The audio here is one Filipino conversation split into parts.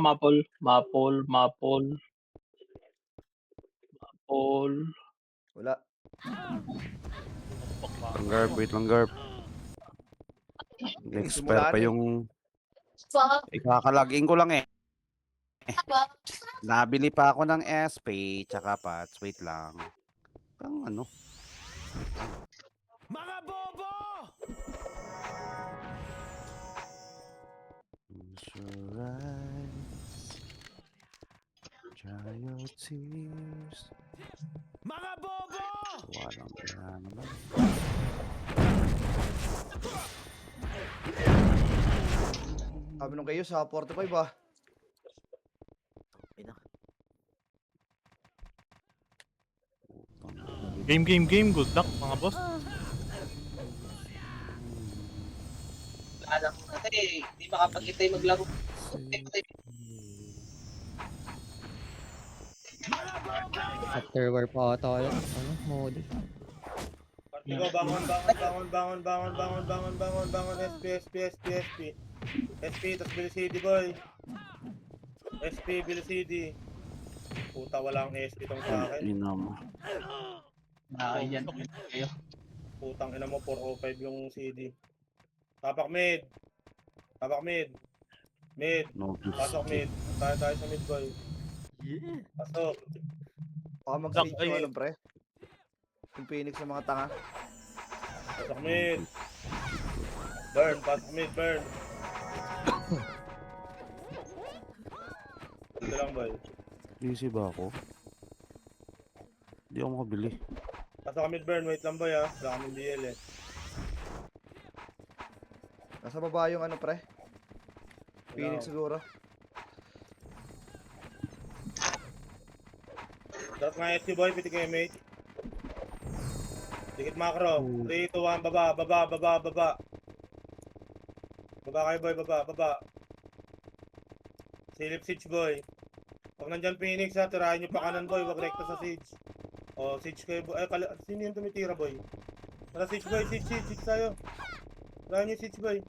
Maple, Maple, Maple, Maple. Wala. Lang Garb, wait lang Garb. Expire pa yung... Ikakalagin ko lang eh. Nabili pa ako ng SP, tsaka Pats. Wait lang. Pang ano? Mga bobo! Close your eyes. Dry your tears. Mga bobo! Walang yan naman. Sabi nung kayo sa 45 ah. Game. Good luck, mga boss. Wala lang kasi, hindi makapag-itay maglaro. After war pa ata yun. Ano? Modi. Partigo, bangon. SP. SP, tas Bilicidi, boy. SP, Bilicidi. Puta, walang SP tong sa akin. Ina mo. Yan kayo. Putang ina mo, 405 yung CD. Tapak mid. Mid. No, Pasok mid. Tayo sa mid, boy. Pasok. Baka mag-sage Ay. yung ano pre. Yung Phoenix ng mga tanga. Pasok mid. Burn, pasok mid, burn. Dito lang, boy. easy ba ako? Hindi ako makabili. Pasok ka mid, burn. Wait lang, boy, ha. Wala kaming DL, eh. Nasa baba yung ano pre. Phoenix siguro. Dapat nga SQ, boy. Piti kayo, mate. Dikit macro. 3, 2, 1. Baba. Baba kayo, boy. Baba. Silip siege, boy. Pag nandyan Phoenix, ha, tirahin nyo pa kanan, boy. Wag rekta sa siege. O, siege kayo, boy. Ay, sino yung tumitira, boy? Tara, siege, boy. Siege tayo. Tirahin nyo siege, boy.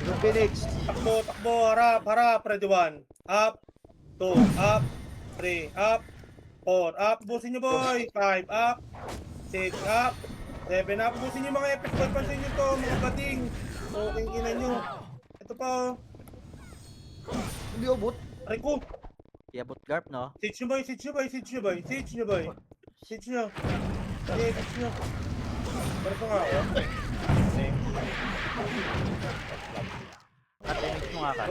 Yung Phoenix. Takbo. Harap. Ready, 1. Up. 2. Up. 3. Up. 4. Up. Busin nyo, boy. 5. Up. 6. Up. 7. Up. Busin nyo mga epic, boy. Pansin nyo to, mga bating. Okay, ina nyo. Ito pa, oh. Hindi ubot. Rico. Iabot Garp, no? Siege nyo, boy. Siege nyo. Barso nga ako. At mo nga ka.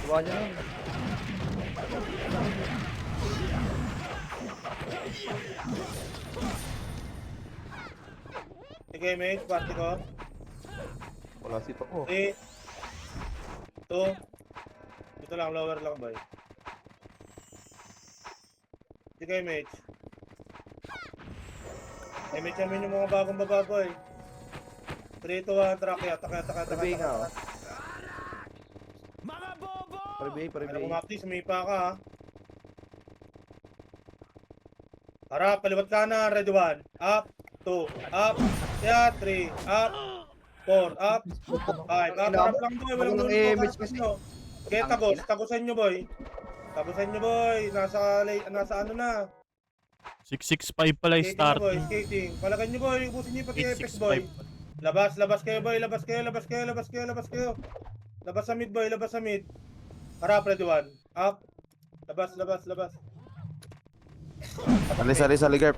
Gawa niya nun. Sige, mate. Party ko. Wala si Toko. 3. 2. Dito lang, lower lang, boy. Sige, mate. Mate, yamin yung mga bagong baba, boy. 3, 2, 1. Takya. Prebay nga oh. Mga bobo! Prebay. Alam mo, Mapti, sumipa ka, ha. Harap, kaliwat kanan, ready, 1. Up, 2, up, 3, up, 4, up, 5. Harap lang, boy. Walang Walang lulong image ko. kasi. Kaya tagusan nyo, boy. Nasa ano na. 665 pala yung Skating na, boy, starting. skating. Palagan nyo, boy. Ubusin nyo yung pati Apex, boy. 865. Labas kayo, boy. Labas kayo. Labas sa mid, boy. Harap, ready, 1. Up. Labas. Sali, Garb.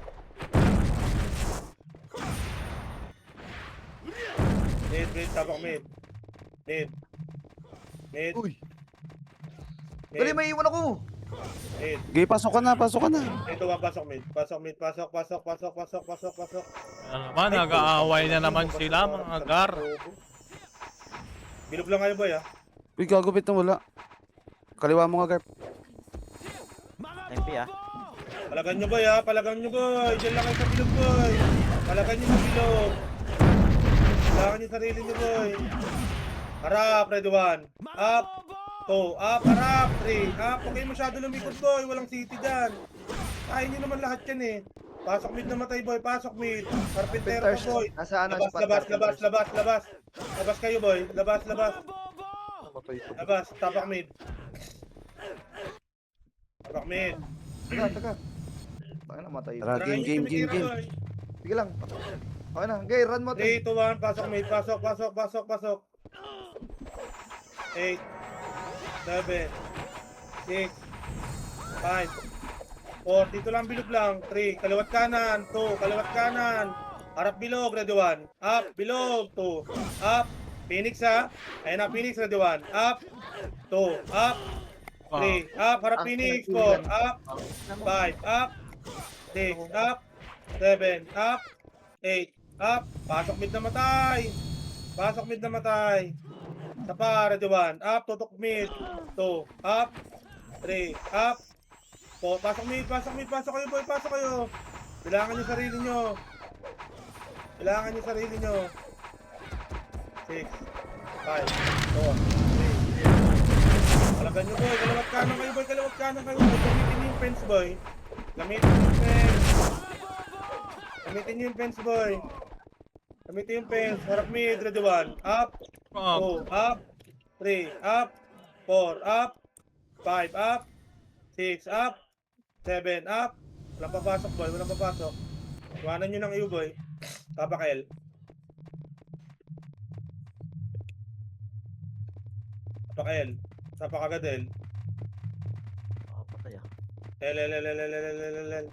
Mid, tapak mid. Mid. Uy. Dali, may iwan ako. Mid. Okay, pasok ka na. Ito ba, pasok mid. Pasok. Ano naman, nag-aaway na naman sila, mga gar. Bilog lang kayo, boy, ha. Uy, gagupit na wala. Kaliwa mo nga, Garb. MP, ah. Palagan nyo, boy, ha. Diyan lang kayo sa bilog, boy. Palagan nyo sa bilog. Palagan nyo sarili nyo, boy. Harap, ready, 1. Up. 2. Up, harap. 3. Up. Huwag kayo masyado lumikot, boy. Walang city dyan. Kaya nyo naman lahat yan, eh. Pasok mid namatay boy, pasok mid. Carpentero Pinters. pa boy. Nasa ano? Labas, spot labas, labas, Carpenters. labas, labas. Labas kayo boy, labas, labas. Bobo! Labas, tapak mid. Tapak mid. Taga. Tangina, matay. Tara, Tara, game, kayo game, tumitira, game. boy. Sige lang. Okay na. Okay, run mo. 3, 2, 1, pasok mid, pasok, pasok, pasok, pasok. 8, 7, 6, 5, 4, dito lang bilog lang. 3, kaliwat kanan. 2, kaliwat kanan. Harap bilog, ready 1. Up, bilog, 2. Up, Phoenix ha. Ayan na, Phoenix, ready 1. Up, 2, up, 3, up, harap Phoenix, 4, up, 5, up, 6, up, 7, up, 8, up. Pasok mid na matay. Pasok mid na matay. Sa pa, ready 1. Up, tutok mid. 2, up, 3, up, 4. Pasok mid, pasok mid, pasok kayo boy, pasok kayo. Bilangan nyo sarili nyo. Bilangan nyo sarili nyo. 6, 5, 4, 3. Alagan nyo boy, kalawat kanan kayo boy, kalawat kanan kayo. Gamitin nyo yung fence boy. Gamitin nyo yung fence. Gamitin nyo yung fence boy. Gamitin yung fence. Harap mid, ready 1. Up, 2, up, 3, up, 4, up, 5, up, 6, up, 7, up. Walang papasok boy, walang papasok. Iwanan nyo ng iyo boy. Tapak L. Tapak L. Tapak agad L. Oh, patay ah. L, L, L, L, L, L, L, L, L.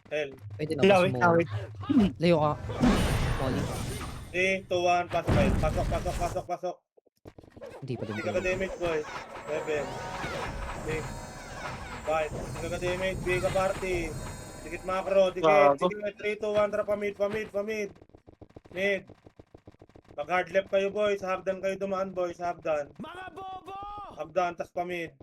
L. Pwede na mas mo. Layo ka. Molly. 3, 2, 1, pasok L. Pasok, pasok, pasok, pasok. Hindi pa din. Hindi ka damage boy. 7, 6, 5. Hindi ka damage. Big ka party. Dikit macro. Dikit. Dikit. 3, 2, 1. Tara pamid. Mid. Pag hard left kayo boy. Sa hagdan kayo dumaan boy. Sa hagdan. Mga bobo! Hagdan. Tas pamid.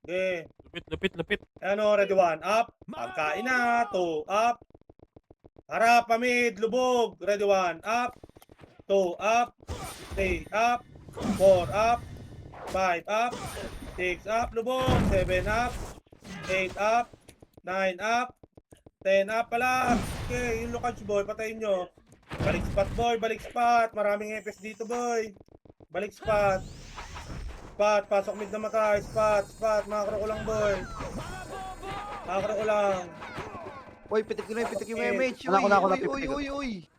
Okay. Lupit. Ano. Ready 1. Up. Pagkain na. 2. Up. Harap. Pamid. Lubog. Ready 1. Up. 2. Up. 3. Up. 4 up, 5 up, 6 up, lubog, 7 up, 8 up, 9 up, 10 up pala. Okay, yung Lucas boy, patayin nyo. Balik spot boy, balik spot. Maraming FPS dito boy. Balik spot. Spot, pasok mid na matay. Spot, makakro ko lang boy. Makakro ko lang. Uy, pitik ko na yung MH. Wala ko na, Uy.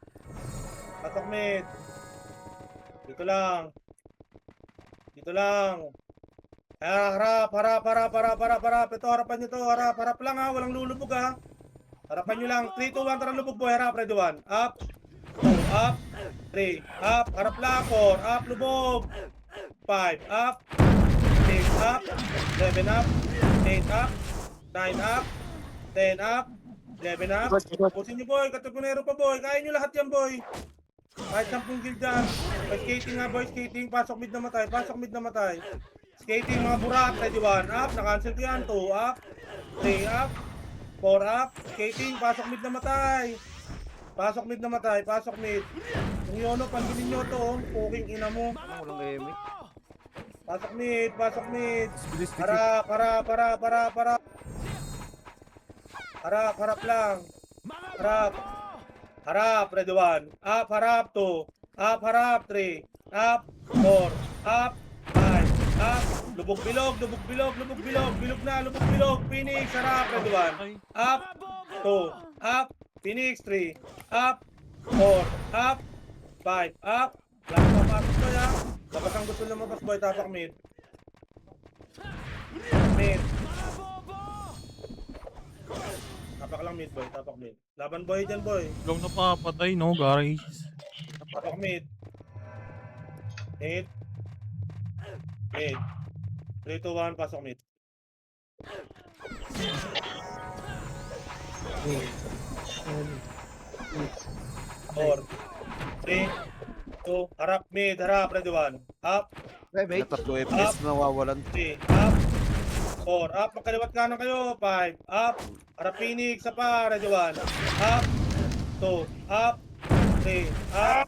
Pasok mid. Dito lang. Harap. Ito, harapan nyo to. Harap lang ha. Walang lulubog ha. Harapan nyo lang. 3, 2, 1. Tara lubog boy. Harap. Ready 1. Up. 2. Up. 3. Up. Harap lang. 4. Up. Lubog. 5. Up. 6. Up. 7 up. 8 up. 9 up. 10 up. 11 up. Pusin nyo boy. Katugunero pa boy. Kaya nyo lahat yan boy. Kahit 10 kill dyan. Skating nga boy, skating. Pasok mid na matay. Skating mga burat. Ready 1 up. Na-cancel ko yan. 2 up. 3 up. 4 up. Skating. Pasok mid na matay. Pasok mid. Yung yono, pansilin nyo to. Puking ina mo. Walang MH. Pasok mid. Bilis. Harap lang. Harap, ready 1. Up, harap 2. Up, harap 3. Up, 4. Up, 5. Up, lubog bilog. Bilog na. Phoenix, harap, ready 1. Up, 2. Up, Phoenix 3. Up, 4. Up, 5. Up. Lahat papasok boy ha. Labas ang gusto lumabas boy, tapak mid. Tapak lang mid boy, tapak mid. Laban boy dyan boy. Long napapatay, no, guys. Tapak mid. Mid. 3, 2, 1, pasok mid. Four, 3, 2, harap mid, ready 1. Up, MH. Tatlo FPS na nawawalan. 3, up, 4, up, magkaliwat kanan kayo, 5, up, harap Phoenix, sa pa, ready 1, up, 2, up, 3, up,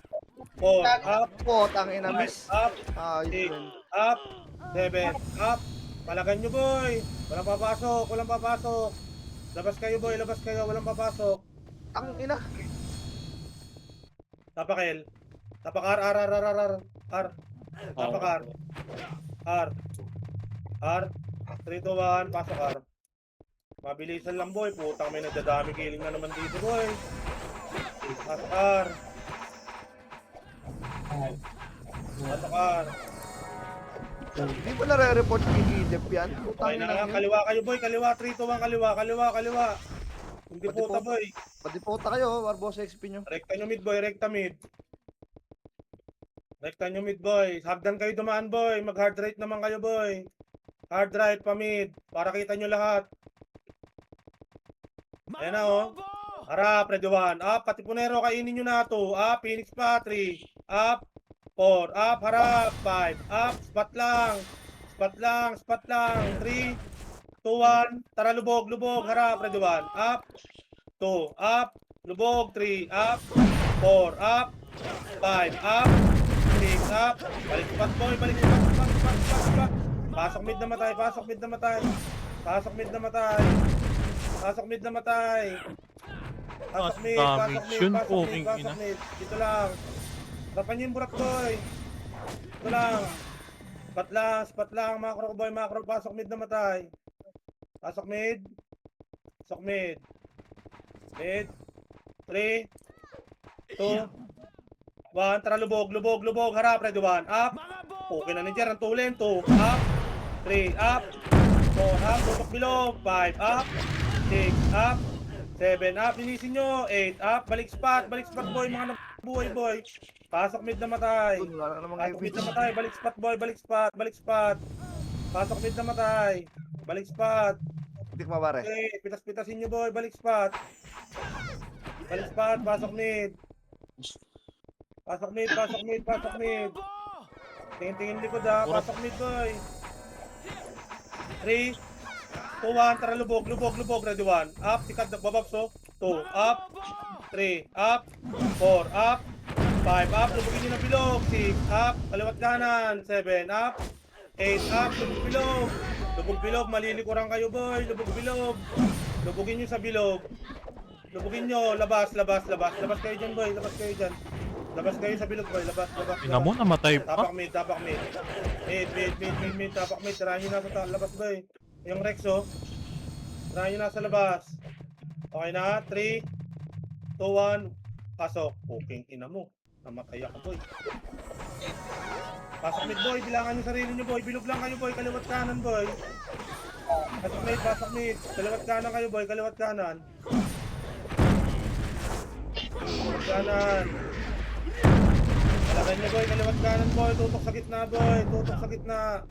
4, up, Tangin na 5, miss. up, Ayos 6, yun. up, 7, up, palagan nyo boy, walang papasok, Labas kayo boy, labas kayo, walang papasok. Ang ina. Tapak L. Tapak R. Tapak R. R. 3, 2, 1, pasok R. Mabilisan lang boy, putang may nagdadami killing na naman dito boy. Pasok R. Pasok R. Hindi ba nare-report kay Idep yan? Okay Putang na ina lang, yun. kaliwa kayo boy, kaliwa, 3, 2, 1, kaliwa. Hindi Pati puta puta. boy. Pati puta kayo, Barbosa XP nyo. Rekta nyo mid boy, rekta mid. Rekta nyo mid boy. Hagdan kayo dumaan boy, mag hard right naman kayo boy. Hard right pa mid, para kita nyo lahat. Ayan na oh. Harap, ready 1. Up, pati punero, kainin nyo na 2. Up, Phoenix pa, 3. Up, 4. Up, harap, 5. Up, spot lang. 3, 2, 1. Tara, lubog. Harap, ready 1. Up, 2. Up, lubog, 3. Up, 4. Up, 5. Up, 6. Up. Balik spot boy, balik spot. Pasok mid na matay. Pasok mid na matay. Damage yun, poking ina. Dito lang. Tapan niyo yung burak boy. Dito lang. Spot lang. Macro boy, macro. Pasok mid na matay. Pasok mid. Mid. 3, 2, 1. Tara, lubog. Harap, ready 1. Up. Okay na ninja. Ang tulin. 2. Up. 3. Up. 4. Up. Tutok below. 5. Up. 6. Up. 7 up, linisin nyo. 8 up, balik spot boy, mga nabuhay boy. Pasok mid na matay. Wala na namang Pasok mid evidence. na matay, balik spot boy, balik spot. Pasok mid na matay. Balik spot. Hindi ko mabare. Okay, pitas-pitasin nyo boy, balik spot, pasok mid. Pasok mid. Tingin likod ha, pasok mid boy. 3, 2, 1, tara lubog, ready 1. Up, sikat na bababso. 2, up. 3, up. 4, up. 5, up, lubugin nyo ng bilog. 6, up, kaliwat kanan. 7, up. 8, up, lubog bilog, malilikuran kayo boy. Lubugin nyo sa bilog. Lubugin nyo, labas kayo dyan boy, labas kayo sa bilog boy, labas. Ina mo, namatay pa. Tapak mid. Mid, tapak mid. Tirahan nyo na sa labas boy. Yung Rexo. Tirahan nyo na sa labas. Okay na, 3, 2, 1. Pasok. Puking ina mo. Namatay ako boy. Pasok mid boy, bilangan nyo sarili nyo boy. Bilog lang kayo boy, kaliwat kanan boy. Pasok mid. Kaliwat kanan kayo boy, kaliwat kanan. Kalaban nyo boy, kaliwat kanan boy. Tutok sa gitna boy, Tutok sa gitna.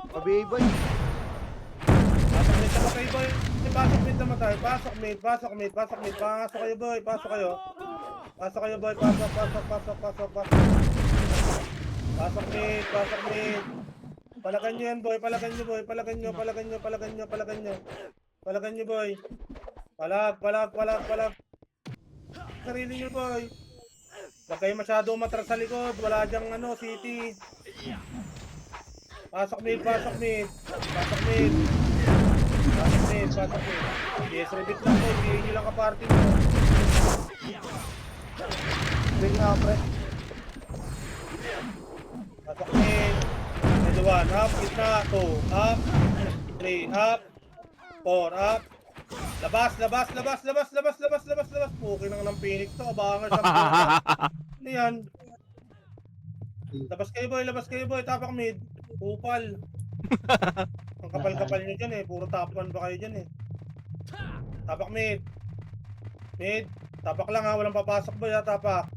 Pabiyay boy. Pasok mid na matay boy. Pasok mid na matay. Pasok mid. Pasok kayo boy. Pasok kayo boy. Pasok mid. Palagan nyo yan boy. Palagan nyo boy. Palagan nyo boy. Palag. Sarili nyo boy. Huwag kayo masyado matras sa likod. Wala dyang city. Pasok mid. Yes, repeat lang po. Hindi nyo lang ka-party mo. Big nga pre. Pasok mid. Medyo 1. Up. Gitna. 2. Up. 3. Up. 4. Up. Labas. Okay lang ng Phoenix to. Abangan sa puta. Ano yan? Labas kayo boy. Tapak mid. Upal. Ang kapal-kapal nyo dyan eh. Puro top 1 ba kayo dyan eh. Tapak mid. Tapak lang ha. Walang papasok boy ha. Tapak.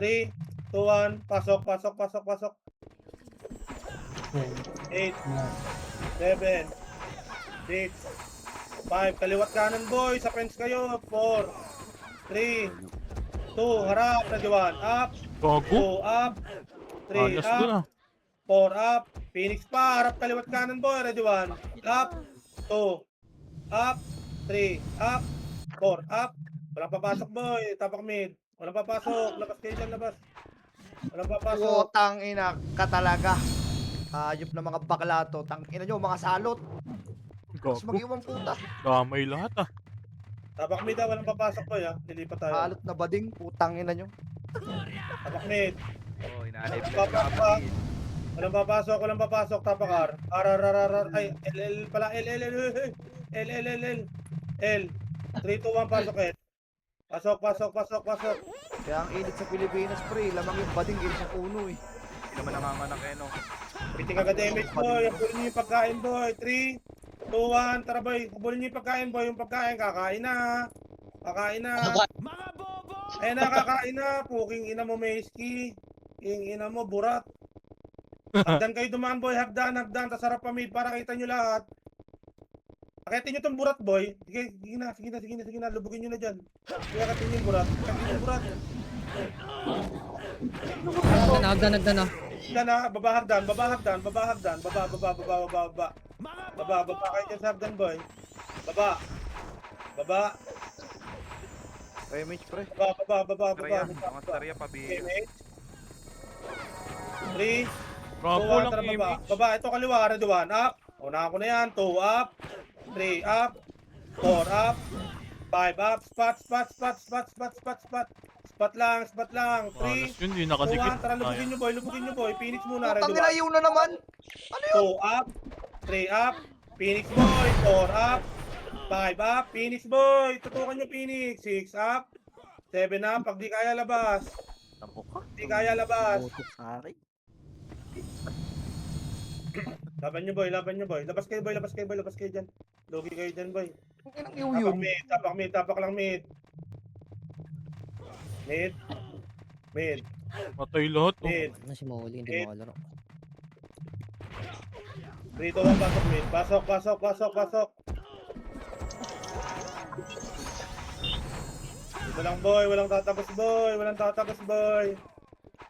3, 2, 1. Pasok. 8, 7, 6, 5. Kaliwat kanan boy. Sa fence kayo. 4, 3, 2. Harap. Ready 1. Up. Gago. 2. Up. 3. Alas ko na. Up. 4 up, Phoenix pa, harap kaliwat kanan boy, ready 1, up, 2, up, 3, up, 4, up, walang papasok boy, tapak mid, walang papasok, labas kayo dyan, labas. Walang papasok. Putang ina ka talaga. Hayop na mga bakla to. Tang ina nyo, mga salot. Tapos Gago. mag-iwang puta. Damay lahat ah. Tapak mid walang papasok boy ha. Lilipat tayo. Salot na bading. Putang ina nyo. Tapak mid. Oh, inaalip na Tapak pa. Walang papasok, walang papasok. Tapakar. Ay, L pala. L. 3, 2, 1, pasok eh. Pasok. Kaya ang init sa Pilipinas, pre. Lamang yung bading sa puno eh. Hindi naman nanganganak eh, no? Piting agad damage boy. Habulin niyo yung pagkain boy. 3, 2, 1. Tara boy. Habulin niyo yung pagkain boy. Yung pagkain kakain na. Kakain na. Ayun na, kakain na. Puking ina mo, Meski. King ina mo, burat. Hagdan kayo dumaan boy. Hagdan. Tas harap pa mid para kita nyo lahat. Akitin nyo tong burat boy. Sige na. Lubugin nyo na dyan. Sige, akitin yung burat. Nagdan na. Yan na, baba. Baba kayo dyan sa hagdan boy. Baba. Remage, pre. Baba. Mga starya pa, Okay, bi. mate. 3, Gago lang tara baba. image. Baba, ito kaliwa, red 1, up. Unahan ko na yan, 2 up. 3 up. 4 up. 5 up. Spot lang. 3, Alas yun, di 2, nakadikit. 1, tara lubugin nyo boy. Phoenix muna, red Putang ina, 1. yun na naman. 2 up. 3 up. Phoenix boy. 4 up. 5 up. Phoenix boy. Tutukan nyo Phoenix. 6 up. 7 up. Pag di kaya labas. Tampo ka. Di kaya labas. Butok sa akin. Laban nyo boy. Labas kayo dyan. Logi kayo dyan boy. Ang inang yun. Tapak lang mid. Mid. Matay lahat oh. Mid. Ano si Molly, hindi makalaro. 3, 2, 1, pasok mid. Pasok. Dito lang boy. Walang tatagos boy.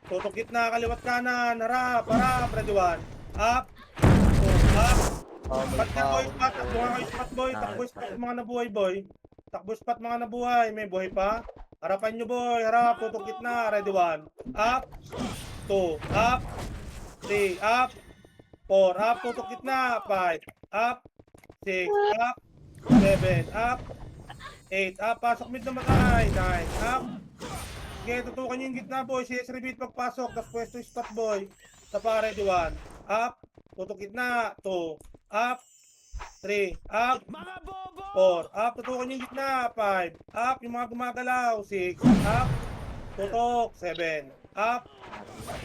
Tutukit na, kaliwat kanan. Harap. Ready 1. Up. 2, up. Spot na boy, spot. Takbo nga kayo spot boy. Takbo spot mga nabuhay boy. May buhay pa. Harapan nyo boy. Harap. Tutukit na. Ready 1. Up. 2. Up. 3. Up. 4. Up. Tutukit na. 5. Up. 6. Up. 7. Up. 8. Up. Pasok mid na matay. 9. Up. Sige, tutukan nyo yung gitna boy. CS repeat pagpasok. Tapos pwesto yung spot boy. Sa pa ready 1. Up. Tutukit na. 2. Up. 3. Up. 4. Up. Tutukan yung gitna. 5. Up. Yung mga gumagalaw. 6. Up. Tutok. 7. Up.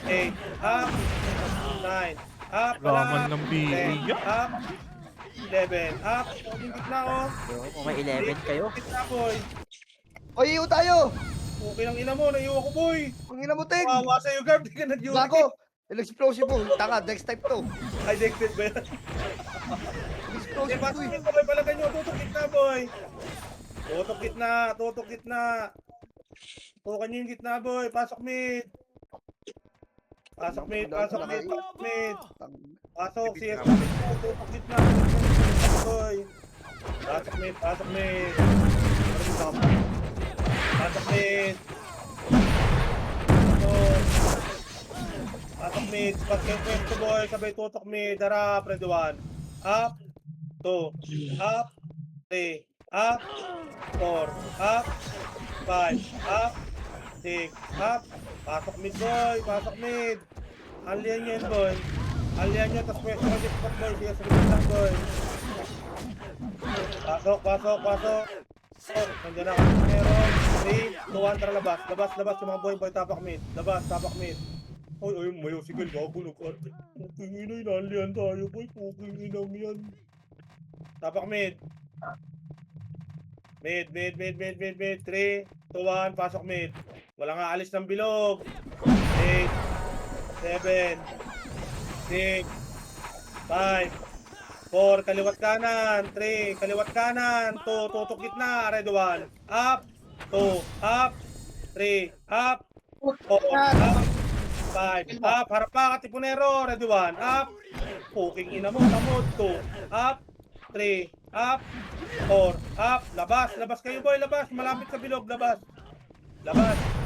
8. Up. 9. Up. Laman ng 10. biya. Up. 11. Up. Tutukan yung gitna oh. Kung may 11 kayo. Gitna boy. O, iyo tayo. Okay lang ina mo. Naiiwa ko boy. Ang ina mo, Tek. Wawa sa'yo Gab. Di ka nag-unity. Gago. Explosive. Tanga, Dex type to. Ay, dexted ba yan? Explosive Pasok to eh. nyo boy, palagan nyo, tutok gitna boy. Tutok gitna. Tutukan nyo yung gitna boy, pasok mid. Pasok, CS mid, tutok gitna boy. Pasok mid. Pasok mid, spot kayo pwesto boy, sabay tutok mid, harap, ready 1. Up, 2, up, 3, up, 4, up, 5, up, 6, up. Pasok mid boy, Alian nyo yan boy. Tas pwesto kayo spot boy, siya sa lang boy. Pasok. Nandiyan na kami meron. 3, 2, 1, tara labas. Labas yung mga boy, tapak mid. Ay, mayo, sige, gago na ka. Puking ina, inalian tayo, boy. Puking inang yan. Tapak mid. Mid. 3, 2, 1, pasok mid. Walang aalis ng bilog. 8, 7, 6, 5, 4, kaliwat kanan. 3, kaliwat kanan. 2, tutok gitna. Red 1. Up. 2, up. 3, up. 4, up. 5, up, harap pa, Katipunero, ready 1, up, puking ina mo, tamod, 2, up, 3, up, 4, up, labas kayo boy, malapit sa bilog, labas,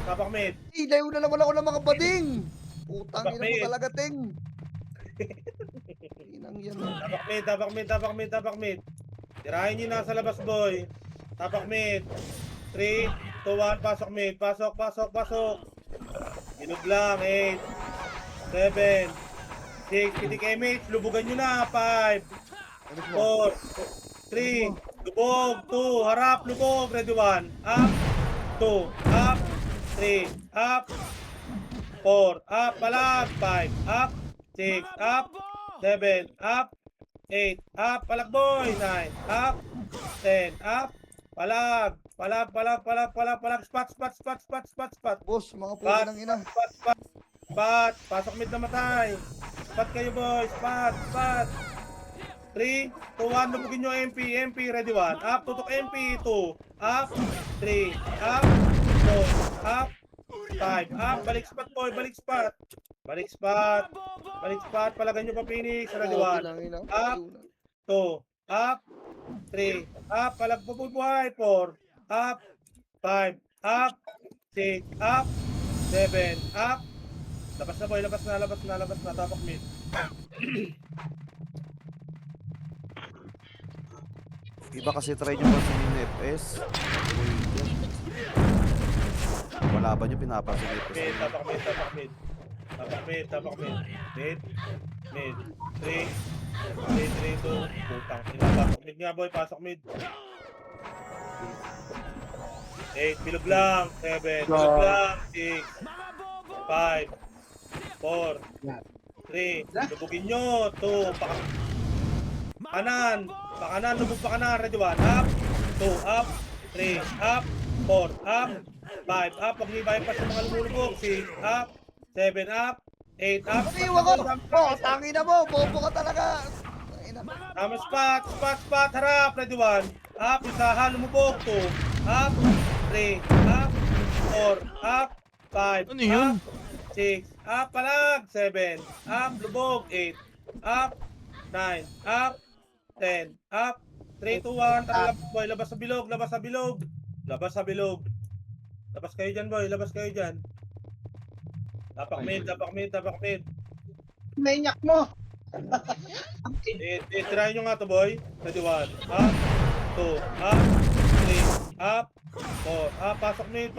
tapak mid. Ilayo na naman ako ng mga bading. Putang ina mo Bakit? talaga, Ting. Inang yan. Tapak mid, tapak mid, tapak mid, tapak mid. Tirahin nyo nasa labas, boy. Tapak mid. 3, 2, 1, pasok mid. Pasok, pasok, pasok. Ilog lang, 8, 7, 6, kitik image, lubugan nyo na, 5, 4, 3, lubog, 2, harap, lubog, ready 1, up, 2, up, 3, up, 4, up, palag, 5, up, 6, up, 7, up, 8, up, palag boy, 9, up, 10, up, palag, palag, palag, palag, palag, palag, spot, spot, spot, spot, spot, spot, Boss, mga puta ng ina. spot, spot, spot, pasok mid na matay, spot kayo boy, spot, spot, 3, 2, 1, lubugin nyo MP, MP, ready 1, up, tutok MP, 2, up, 3, up, 4, up, 5, up, balik spot boy, balik spot, balik spot, balik spot, palagan nyo pa Phoenix, ready 1, up, 2, up, 3, up, palag po buhay, 4, up, 5, up, 6, up, 7, up, labas na boy, labas na, labas na, labas na, tapak mid. Iba kasi try nyo pa sa FPS. Wala ba nyo pinapansin yung Mid, FPS? tapak mid, tapak mid. Tapak mid, tapak mid. Mid, mid. 3, 3, 2, putang ina, pasok mid nga boy, pasok mid. 8, bilog lang. 7, bilog lang. 6, 5, 4, 3, lubugin nyo. 2, pakanan, pakanan, lubog pakanan, ready 1, up, 2, up, 3, up, 4, up, 5, up, pag nibayan pa sa mga lumulubog, 6, up, 7, up, 8, up, Iwan ko. Oh, tangin na mo. Bobo ka talaga. Tangina. tama spot, spot, spot, harap, ready 1, up, isahan, lumubog, 2, up, 3, up, 4, up, 5, Ano yun? up, 6, up, palag, 7, up, lubog, 8, up, 9, up, 10, up, 3, 2, 1, tara boy, labas sa bilog, labas sa bilog, labas sa bilog. Labas kayo dyan boy, labas kayo dyan. Tapak mid, tapak mid, tapak mid. Nanyak mo. Try nyo nga to boy. Ready 1, up, 2, up, 3, up, 4, up, pasok mid,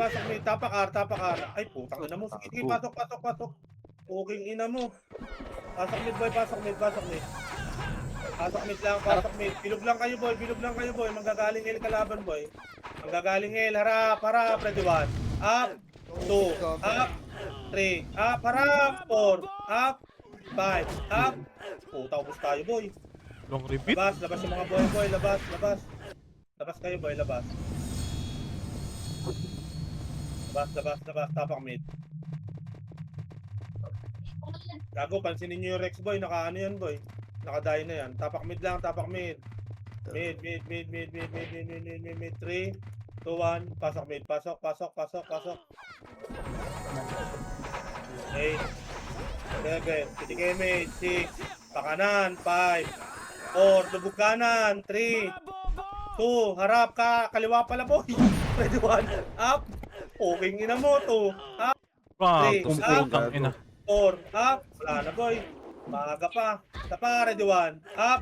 tapak R, tapak R. Ay putang ina mo, sige, sige, pasok, pasok, pasok. Puking ina mo. Pasok mid boy, pasok mid, pasok mid. Pasok mid lang, pasok mid. Bilog lang kayo boy, bilog lang kayo boy. Manggagaling L kalaban boy. Manggagaling L, harap, harap, ready 1, up, 2, up, 3, up, harap, 4, up, 5, up. Puta, ubos tayo boy. Long repeat? Labas, labas yung mga boy, boy, labas, labas. Labas kayo boy, labas. Labas, labas, labas, tapak mid. Gago, pansinin nyo yung Rex boy, naka ano yan boy. Nakadayo na yan. Tapak mid lang, tapak mid. Mid, mid, mid, mid, mid, mid, mid, mid, mid, mid, mid, 3, 2, 1, pasok mid, pasok, pasok, pasok, pasok. 8, 7, kitik image, 6, pakanan, 5, 4, lubog kanan, 3, 2, harap ka, kaliwa pala boy. Ready 1, up, puking ina mo, 2, up, Kung putang ina. 4, up, wala na boy. Maaga pa. Tapa, ready 1, up,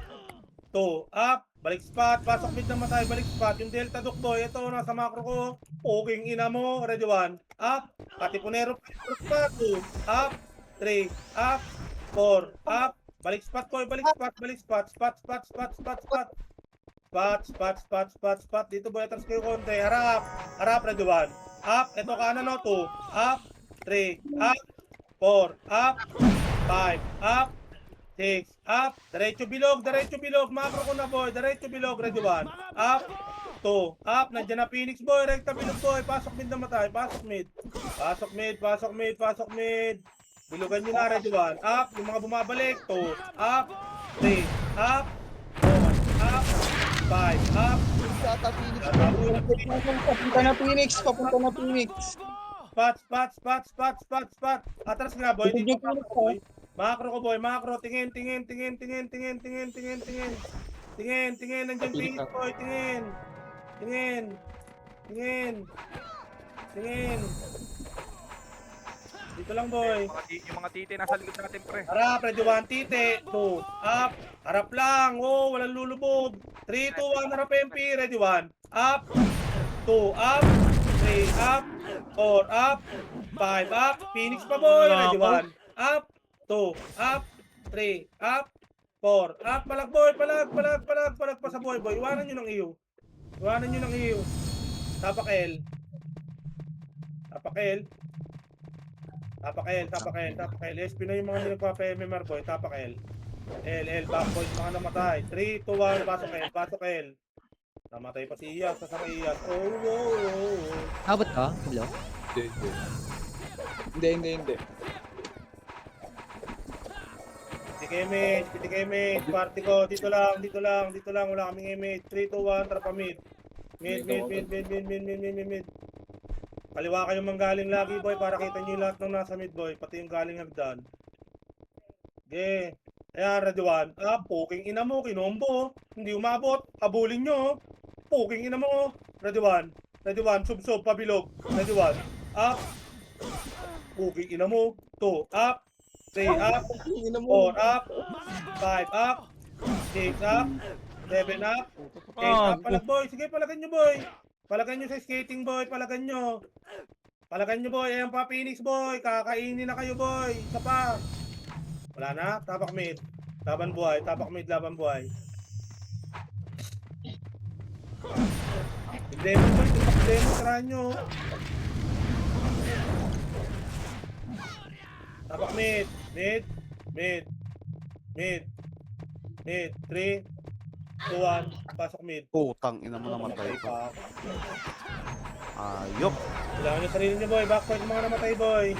2, up, balik spot, pasok mid na matay, balik spot. Yung Delta Duck boy, ito nasa macro ko. Puking ina mo, ready 1, up, Katipunero, spot, 2, up, 3, up, 4, up, balik spot boy, balik spot, spot, spot, spot, spot, spot. Spot, spot, spot, spot, spot. Dito boy, atras kayo konti. Harap, harap, ready 1, up, ito kanan no, 2, up, 3, up, 4, up, 5, up, 6, up, diretso bilog, macro ko na boy, diretso bilog, ready 1, up, 2, up, nandiyan na Phoenix boy, rekta bilog boy, pasok mid na matay, pasok mid, pasok mid, pasok mid, pasok mid, bilogan nyo na, ready 1, up, yung mga bumabalik, 2, up, 3, up, 4, up, 5, up, Tata Phoenix. Papunta na Phoenix, papunta na Phoenix. spot, spot, spot, spot, spot, spot, atras nga boy, dito macro ko boy. Macro ko boy, macro, tingin, tingin, tingin, tingin, tingin, tingin, tingin, tingin. Tingin, tingin, nandiyan Phoenix boy, tingin. Tingin. Tingin. Tingin. Dito lang, boy. Yung mga titi nasa likod natin, pre. Harap, ready 1, titi. 2, up. Harap lang. Oh, walang lulubog. 3, 2, 1, harap MP. Ready 1, up. 2, up. 3, up. 4, up. 5, up. Phoenix pa, boy. Wala Ready ako. 1, up. 2, up. 3, up. 4, up. Palag, boy. Palag pa sa boy, boy. Iwanan nyo ng iyo. Iwanan nyo ng iyo. Tapak L. Tapak L. Tapak L. SP na yung mga hindi nagpa-PMMR, boy. Tapak L. L, back boys, mga namatay. 3, 2, 1, pasok L. Namatay pa si Iyas, kasama Iyas. Oh. Abot ka? Hello? Hindi. Piti image, party ko. Dito lang. Wala kaming image. 3, 2, 1, trapa mid. Mid. Kaliwa kayong manggaling lagi, boy, para kita nyo yung lahat ng nasa mid, boy. Pati yung galing hagdan. Okay. Ayan, ready 1. Puking ina mo, kinombo. Hindi umabot. Habulin nyo. Puking ina mo. Ready 1. Sub, pabilog. Ready 1. Up. Puking ina mo. 2, up. 3, up. 4, up. 5, up. 6, up. 7, up. 8, up. Palag, boy. Sige, palagan nyo, boy. Palagan nyo sa skating, boy. Palagan nyo, boy. Ayan pa, Phoenix, boy. Kakainin na kayo, boy. Isa pa. Wala na. Tapak mid. Laban buhay. Demo, boy. Demo, tirahan nyo. Tapak mid. Mid. 3, 2, 1. Pasok mid. Putang ina mo namatay pa. Ayok. Kailangan nyo sarili nyo, boy. Backpoint mga namatay, boy.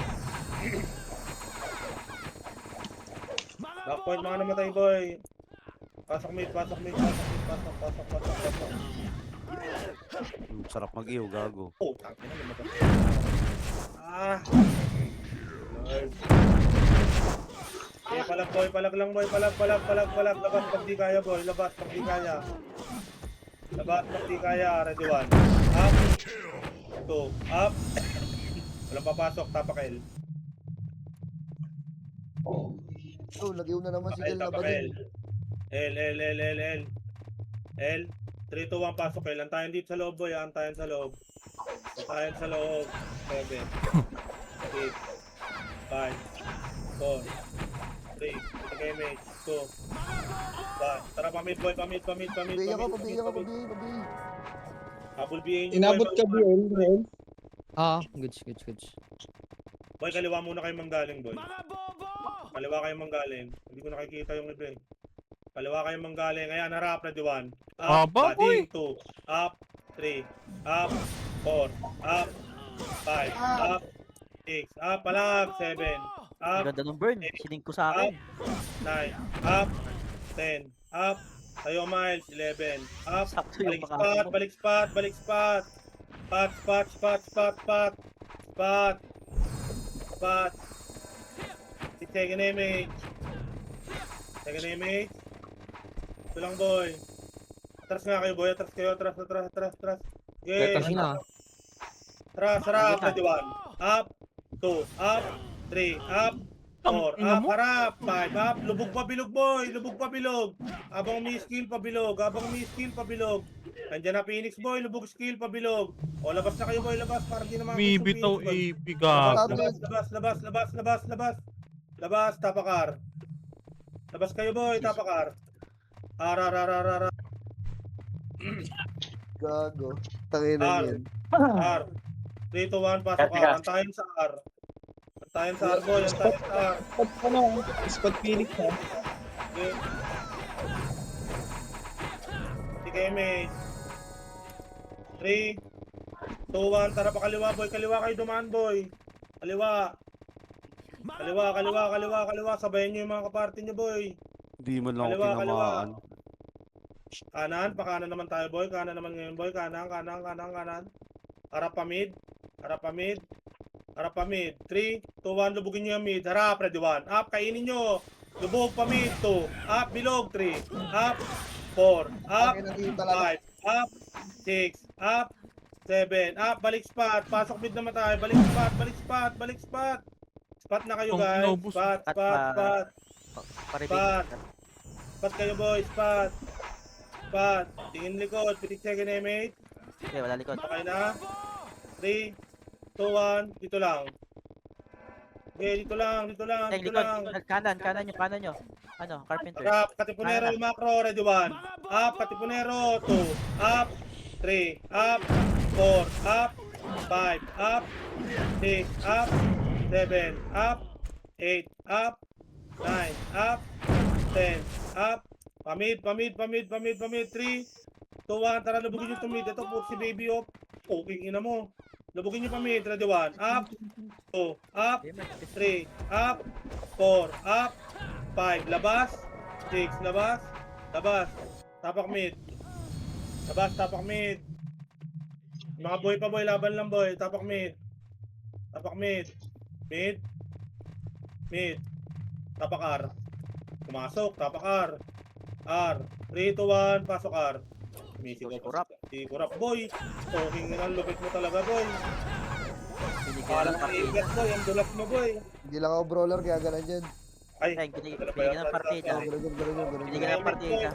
Backpoint mga namatay, boy. Pasok mid. Pasok. Sarap mag-iw, gago. Oh, tangin na namatay. Lord. Okay, palag, boy. Palag lang, boy. Palag. Labas pag di kaya, boy. Labas pag di kaya. Ready 1. Up. 2, up. Walang papasok, tapak L. Lagyaw na naman si Gel na Tapak badin. L. 3, 2, 1, pasok L. Antayin dito sa loob, boy. Antayin sa loob. 7, 8, 5, 4, 3, image, 2, 1. Tara, pamid, boy. Pamid. Pabiya ka. Habol BA nyo, Inabot boy. ka, Biel. Goods. Boy, kaliwa muna kayo manggaling, boy. Kaliwa kayo manggaling. Hindi ko nakikita yung iba, eh. Kaliwa kayo manggaling. Ayan, harap, ready 1. Up, Aba, boy. bading, 2, up, 3, up, 4, up, 5, up, 6, up, palag, 7, Ang up, ganda ng burn. Sining ko sa akin. 9, up, 10, up, tayo Miles, 11, up, Sakto yung balik spot. Spot. Second image. Ito lang, boy. Atras nga kayo, boy. Atras. Okay. Kanina. Atras. Ready 1. Up. 2. Up. 3. Up. 4. Up. Harap. 5. Up. Lubog pa bilog, boy. Abang may skill pa bilog. Nandiyan na Phoenix, boy. Lubog skill pa bilog. O, labas na kayo, boy. Labas. Para di naman May bitaw ibigago. Labas, tapakar. Labas kayo, boy, tapakar. Gago. Tangin na yan. R. 3, 2, 1, pasok R. Antayin sa R, boy. Spot Phoenix, ha? Okay. Sige, mate. 3, 2, 1, tara pa kaliwa, boy. Kaliwa kayo dumaan, boy. Kaliwa. Sabayan nyo yung mga kaparty nyo, boy. Di man lang ako Kaliwa. tinamaan. Kanan, pakanan naman tayo, boy. Kanan naman ngayon, boy. Kanan. Harap pa mid. 3, 2, 1, lubugin nyo yung mid. Harap, ready 1. Up, kainin nyo. Lubog pa mid. 2, up, bilog. 3, up, 4, up, 5, up, 6, up, 7, up, balik spot. Pasok mid naman tayo. Balik spot. Spot na kayo Kung guys. inubos. Spot, At spot, spot. Paribig. Spot. Spot kayo boys, spot. Spot. Tingin likod, pitik second mate. Okay, wala likod. Okay na. 3, 2, 1. Dito lang. Okay, dito lang, dito lang, Teng, dito likod. lang. Kanan nyo. Ano, carpenter. Up, Katipunero, macro, ready 1. Up, Katipunero, 2. Up, 3. Up, 4. Up, 5. Up, 6. Up, 7. Up, 8. Up, 9. Up, 10. Up, pamid. 3, 2, 1. Tara, lubugin yung tumid. Ito po si baby of. Okay, ina mo. Lubugin yung pamid. Ready 1. Up, 2. Up, 3. Up, 4. Up, 5. Labas. 6. Labas. Tapak mid. Tapak mid. Mga boy pa boy. Laban lang boy. Tapak mid. Mid. Tapak R. Pumasok. Tapak R. R. 3, 2, 1. Pasok R. Misigaw pa. Si Kurap boy. Talking ng lupit mo talaga boy. Binigyan ng partida. Igat boy. Ang dulas mo boy. Hindi lang ako brawler kaya ganun yan. Ay. Teng, binigyan ng partida. Ganun. Binigyan ng partida.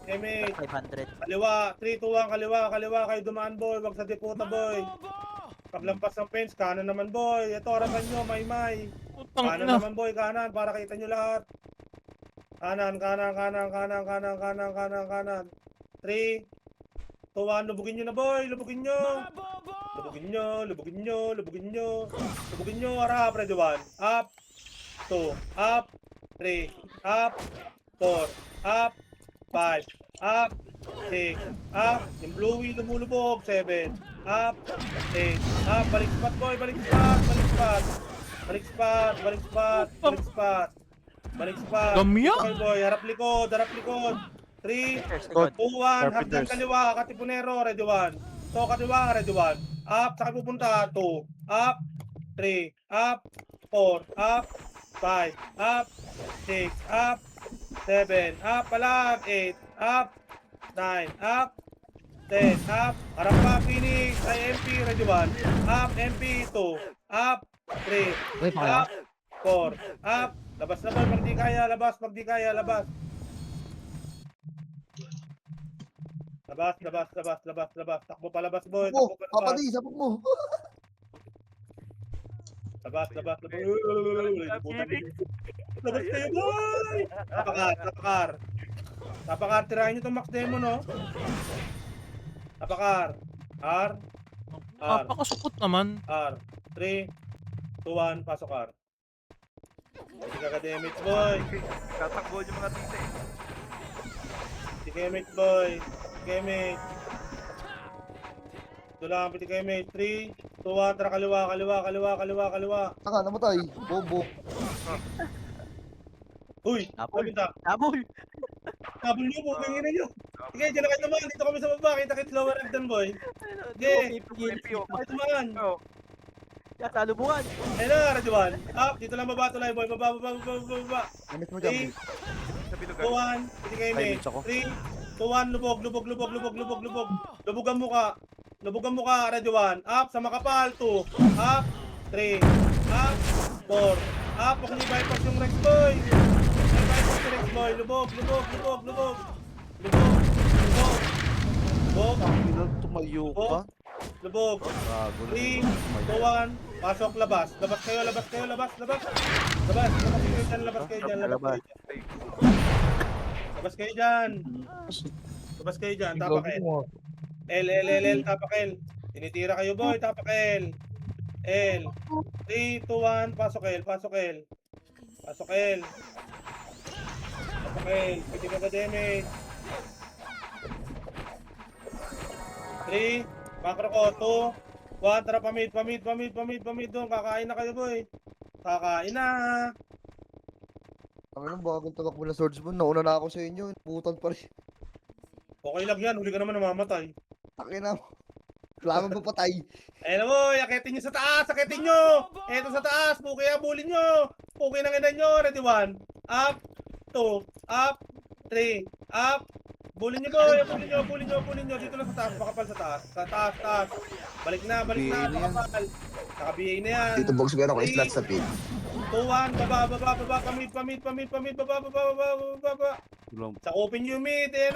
Emate. 500. Kaliwa, 3, 2, 1, kaliwa, kayo dumaan boy, wag sa deputa boy. Paglampas ng fence, kanan naman boy. Ito, harapan nyo, may. Putang Kanan ina. naman boy, kanan, para kita nyo lahat. Kanan. 3, 2, 1, lubugin nyo na boy, lubugin nyo, harap, ready 1. Up, 2, up, 3, up, 4, up, 5, up, 6, up, yung bluey lumulubog, 7, up, 8, up, balik spot boy, balik spot. Gamya? Okay boy, harap likod, 3, 2, 1, hagdan kaliwa, Katipunero, ready 1. So, kaliwa, ready 1. Up, saka pupunta, 2, up, 3, up, 4, up, 5, up, 6, up, 7, up, palag, 8, up, 9, up, 10, up, harap pa, Phoenix, MP, ready 1, up, MP, 2, up, 3, Uy, pakala. up, 4, up, labas na boy, pag di kaya, labas. Labas. Takbo palabas boy, Oh, takbo palabas. papadi, sapok mo. Labas. Labas kayo boy! Tapakar, tirahin nyo itong max demo no? Tapakar. R. Napakasupot naman. 3, 2, 1, pasok R. Hindi ka ka-damage boy. Tatakbo yung mga tite. Hindi ka damage boy. Damage. Ito lang, piti kayo mate. 3, 2, 1, tara kaliwa. Saka, namatay. Bobo. Uy, Double. kapita. Double. Kabul nyo po, kaya nyo. Sige, dyan na kayo naman. Dito kami sa baba. Kita kit lower left boy. Sige, kayo tumaan. Salubungan. Ayun na, Rajuan. Up, dito lang baba tulay boy. Baba. Namit mo 3, dyan. 2, 1, piti kayo mate. 3, 2, 1, lubog. Lubugan mo ka, Rajuan. Up, sa makapal. 2, up, 3, up, 4, up. Huwag niyo bypass yung Rex boy. Lubog. Tumayo Lubog. pa. Lubog. Gago na. 3, 2, 1, pasok, labas. Labas kayo. Labas kayo dyan. Tapak L. L, tapak L. Tinitira kayo boy, tapak L. 3, 2, 1, pasok L. Pwede ka damage. 3, macro ko, 2, 1, tara pamid doon. Kakain na kayo boy. Kakain na. Ang anong bagang tagak mo na swordsman. Nauna na ako sa inyo. Putan pa rin. Okay lang yan, huli ka naman namamatay. Takin na mo. Kailangan mo patay. Ayun na boy, akitin nyo sa taas, Eto sa taas, puki abulin nyo. Puki ng ina nyo, ready 1. Up, 2, up, 3, up. Bulin nyo boy, bulin nyo. Dito lang sa taas, makapal sa taas. Sa taas. Balik na, BA na yan. makapal. Naka-BA na yan. Dito box meron ako Three. slot sa pin. 2-1, baba, pamid, baba. Tulong. Sa open yung mid, na,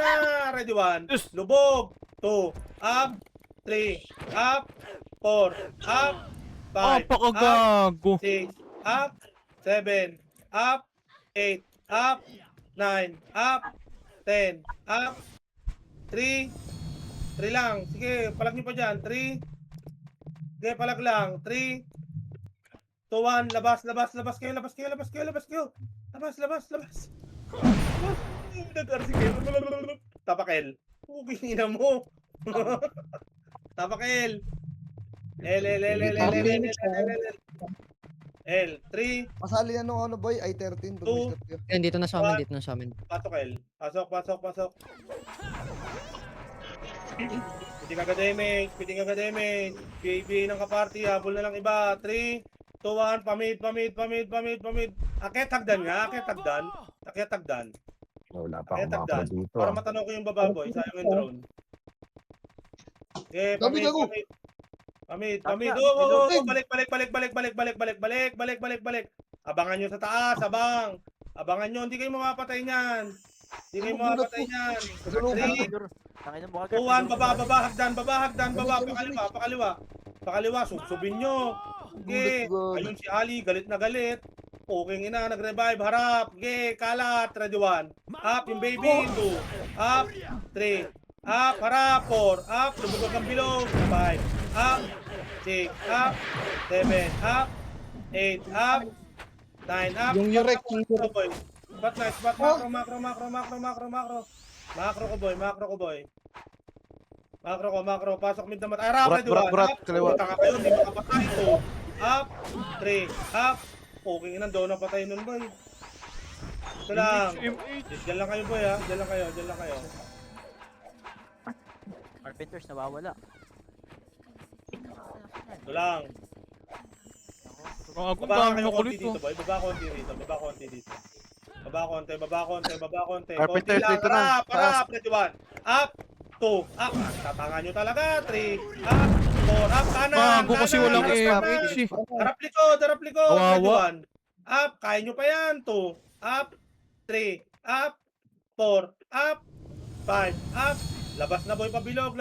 ready 1, Yes. lubog, 2, up, 3, up, 4, up, 5, up, Apakagago. 6, up, 7, up, 8, up, 9, up, 10, up, 3 lang. Sige, palag nyo pa dyan. 3. Sige, palag lang. 3, 2, 1. Labas kayo. Labas. Nag-RC kayo. Tapakel. Pugin mo. Tapakel. L. 3, Masali na nung ano boy, I-13. Two. Yan, dito na sa amin, dito na sa amin. pasok L. Pasok. Piting agad damage. PAB ng kaparty, habol na lang iba. 3, 2, 1, pamid. Akyat hagdan. Wala pa Akyat akong hagdan. makro dito. Para matanong ko yung bababoy, sayang yung drone. Okay, Gabi pamid. ako. Pamid. Balik. Abangan nyo sa taas, Abangan nyo, hindi kayo mamapatay niyan. Tangina mo ka. 2-1, baba, hagdan, pakaliwa, subsubin nyo. Okay, ayun si Ali, galit na galit. Okay, ina, nag-revive, harap. Okay, kalat, ready 1. Up, yung baby, 2. Up, 3. Up, harap, 4. Up, lubog ang bilog, 5. Up, 6. Up, 7. Up, 8. Up, 9. Up. Yung Yurek, boy. Spot macro. Macro. Pasok mid naman. Harap, ready 1. Up, kaliwa. tanga kayo, hindi makapatay. 2. Up, 3. Up. Okay, inan daw napatay nun, boy. Ito lang. Diyan lang kayo, boy, ha. Diyan lang kayo. Carpenters nawawala. Ito lang. Kung ako Baba dami kayo ako konti dito. dito, boy. Baba konti dito. Baba konti. Carpenters Konti lang. dito na. Harap, ready 1. Up, 2. Up. Tatangan nyo talaga. 3. Up, 4. Up, kanan. Bago kasi walang kanan. MH eh. Harap likod. Kawawa. Ready 1. Up, kaya nyo pa yan. 2. Up, 3. Up, 4. Up, 5. Up. Labas na boy, pabilog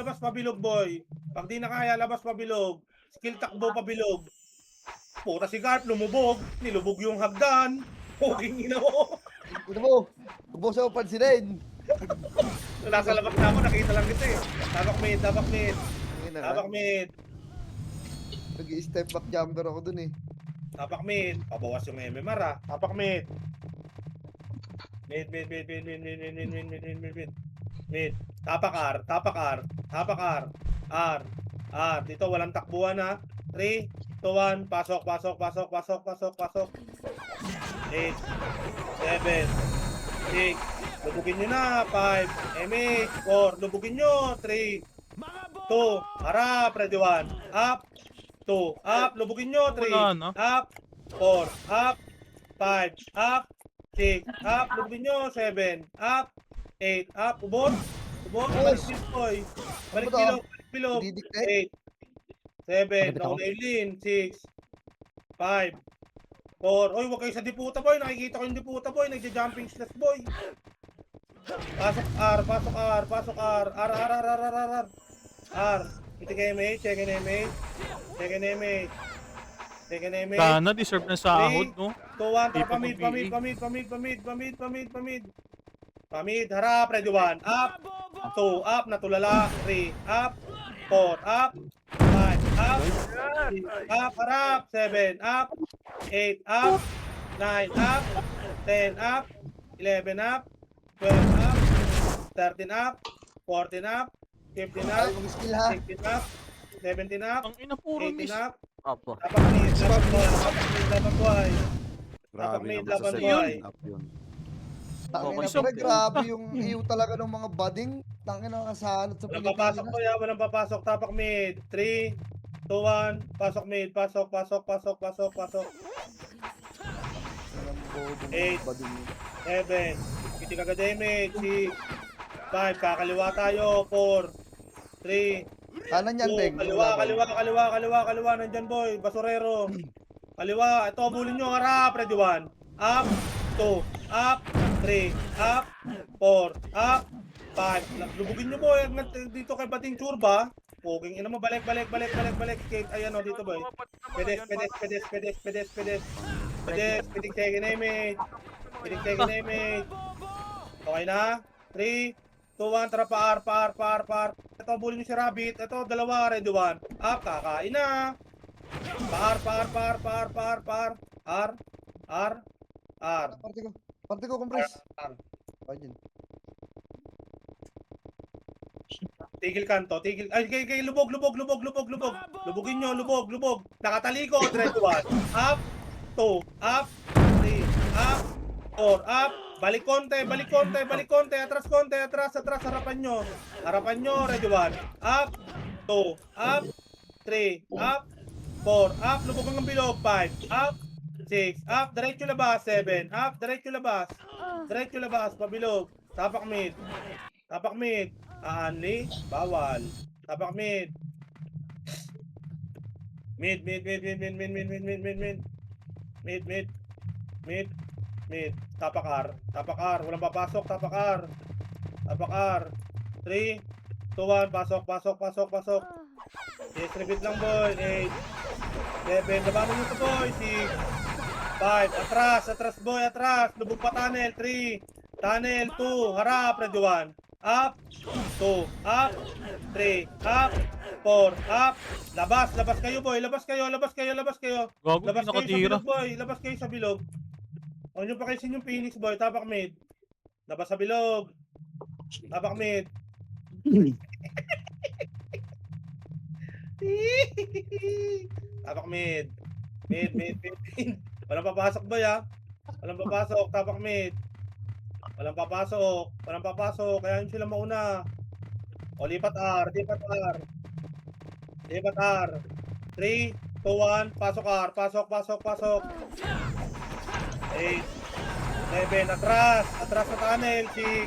boy. Pag di na kaya, labas pabilog. Skill takbo pabilog. Puta si Garp, lumubog. Nilubog yung hagdan. Puging ina mo. Ito mo, huwag mo siya pansinin. Nasa labas na ako, nakita lang kita eh. Tabak mid. Nag-i-step back jumper ako dun eh. Tapak mid. Pabawas yung MMR ah. Tapak mid. Mid. Tapak R. R. Dito walang takbuhan ha. 3, 2, 1. Pasok. 8, 7, 6. Lubugin nyo na. 5, MH, 4. Lubugin nyo. 3, 2. Harap. Ready 1. Up. 2. Up. Lubugin nyo. 3. Wala na. Up. 4. Up. 5. Up. 6. Up. Lubugin nyo. 7. Up. 8. Up. Ubod. Balik boy. Balik bilog. Didikte. 8. 7. Naulilin. 6. 5. 4. Oy, wag kayo sa diputa boy. Nakikita ko yung diputa boy. Nagja-jumping slash boy. Pasok R. R. Ito kay MH. Check in MH. Sana deserve na sahod, no? 2-1. Di pa Pamid. Harap. Ready 1. Up. 2. Up. Natulala. 3. Up. 4. Up. 5. Up. 6. Up. Harap. 7. Up. 8. Up. 9. Up. 10. Up. 11. Up. 12. Up. 13. Up. 14. Up. 15 up. Ay, skill ha. 16 up. 17 up. Ang ina puro 18 miss. up. Opo. Dapat buhay. Grabe mid, naman sa laban second boy. up yun. Tangina Okay, so- pre, grabe yung iyo talaga ng mga bading. Tangina ang kasalot sa Walang papasok Pilipinas. po yan. Walang papasok. Tapak mid. 3, 2, 1. Pasok mid. Pasok. Walang bobong Eight. bading. 7. Kitik agad damage. 6. 5. Kakaliwa tayo. 4. 3. Kanan yan, 2. Teng. Kaliwa. Nandyan boy. Basurero. Kaliwa. Ito, bulin nyo. Harap. Ready, 1. Up. 2. Up. 3. Up. 4. Up. 5. Lubugin nyo, boy. Dito kay Bating Churba. Puging ina mo. Balik. Ayan, o, dito, boy. Pedes. Pidig check in image. Okay na? 3, 2, 1, tara par. Ito, bulin nyo si Rabbit. Ito, dalawa, ready, 1. Up, kakain na. Par. R. Parte ko, compress. R. Ayun. Tigil kanto, tigil. Ay, kay lubog. Lubugin nyo, lubog. Nakatalikod, ready, 1. Up, 2, up, 3, up, 4, up. Balik konti. Atras, harapan nyo, ready, 1. Up, 2, up, 3, up, 4, up, lubog ang bilog, 5, up, 6, up, diretso labas, 7, up, diretso labas, pabilog, tapak mid, aanli, bawal, tapak mid, tapak R, walang papasok, tapak R, 3, 2, 1, pasok. Yes, repeat lang, boy. 8, 7, labanan nyo ito, boy. 6, 5, atras, boy, lubog pa tunnel. 3, tunnel, 2, harap, ready, 1. Up, 2, up, 3, up, 4, up. Labas kayo, boy. Labas kayo. Gago, Labas kayo sa nakatira. bilog, boy. Labas kayo sa bilog. Huwag nyo pakaisin yung Phoenix, boy. Tapak mid. Labas sa bilog. Tapak mid. Tapak mid. Mid. Walang papasok, boy, ha. Walang papasok. Tapak mid. Walang papasok. Kaya yun sila mauna. O, lipat R. 3, 2, 1, pasok R. Pasok. 8, 7, atras sa tunnel, 6,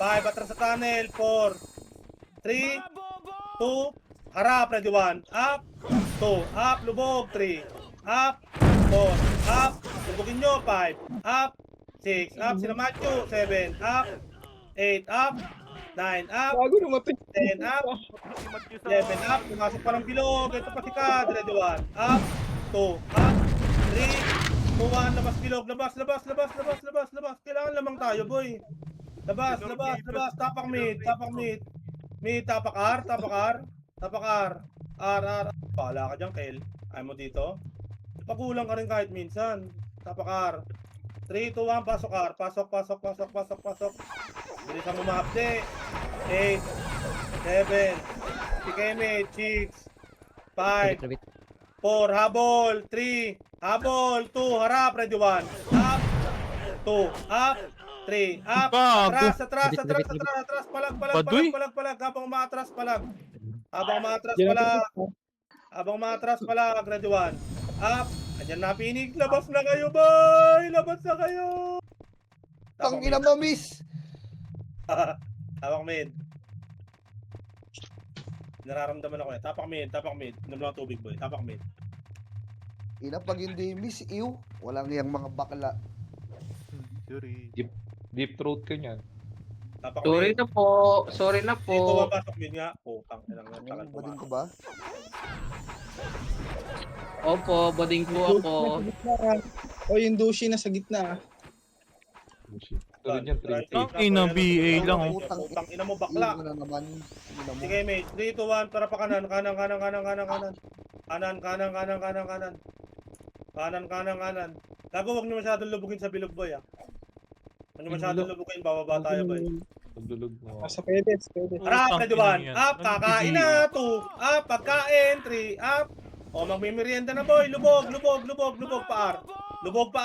5, atras sa tunnel, 4, 3, 2, harap, ready, 1, up, 2, up, lubog, 3, up, 4, up, lubogin nyo, 5, up, 6, up, sila Matthew, 7, up, 8, up, 9, up, Bago namatay. 10, up, 11, up, pumasok pa ng bilog, ito pa si Kad, ready, 1, up, 2, up, 3, 2, 1, labas bilog, labas, kailangan lamang tayo, boy. Labas, tapak mid, tapak R, R. Pala ka dyan, Kel. Ayaw mo dito? Pagulang ka rin kahit minsan. Tapak R. 3, 2, 1, pasok R, pasok. Bilisan mo ma-update. 8, 7, Pikemid, 6, 5, 4, habol, 3, habol, 2, harap, ready, 1, up, 2, up, 3, up, atras, palag, habang umaatras, palag, ready, 1, up, andyan na, pinig, labas na kayo, boy, Tangina mo, miss. Tapak mid. Nararamdaman ako eh. Tapak mid. Inom lang tubig, boy. Tapak mid. Ina, pag hindi miss, iw. Walang yang mga bakla. Sorry. Deep throat ka niyan. Tapak Sorry mid. na po. Sorry na Dito po. ba pasok mid nga? Putang ina nga. Tagal Bading ko pumasok. ba? Opo, bading po ako. O yung Dushi na sa gitna. Tuloy niyan, 3-3. Ang ina, BA lang, oh. Putang ina mo, bakla. Iw na naman. Ina mo. Sige, mate. 3, 2, 1. Para pa kanan. Kanan. Gago, huwag niyo masyadong lubugin sa bilog, boy, ah. Huwag niyo masyadong lubugin. Bababa tayo, boy. Pagdulog mo. Nasa pedes. Harap, ready, 1. Up, Ano, kakain na. 2, up, pagkain. 3, up. O, magmimerienda na, boy. Lubog pa, R. Lubog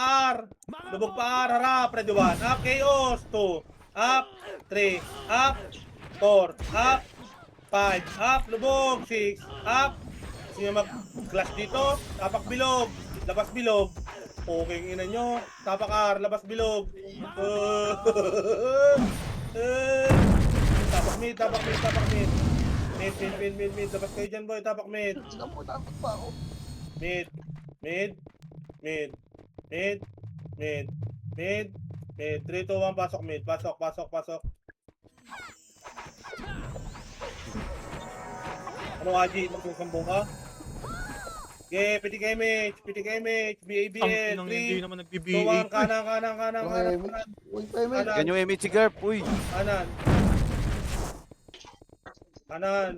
pa, harap, ready, 1. Up, chaos. 2, up, 3, up, 4, up, 5, up, lubog, 6, up. Sino mag-clash dito? Tapak bilog. Labas bilog. Okay, ina nyo. Tapak R, labas bilog. Tapak mid. Mid. Labas kayo dyan, boy. Tapak mid. Ina mo, takot pa ako. Mid. Mid. Mid. Mid. Mid. Mid. Mid. 3, 2, 1, pasok mid. Pasok, pasok, pasok. Ano, Aji? Magsusambong ka? Okay, PTK image, BABL, Ang hindi 3, naman 2, 1, nagbi-BA. kanan, kanan, kanan, Okay, kanan, image. kanan, Uy, pa image. kanan, Yan yung image si Garp, uy. kanan. Kanan.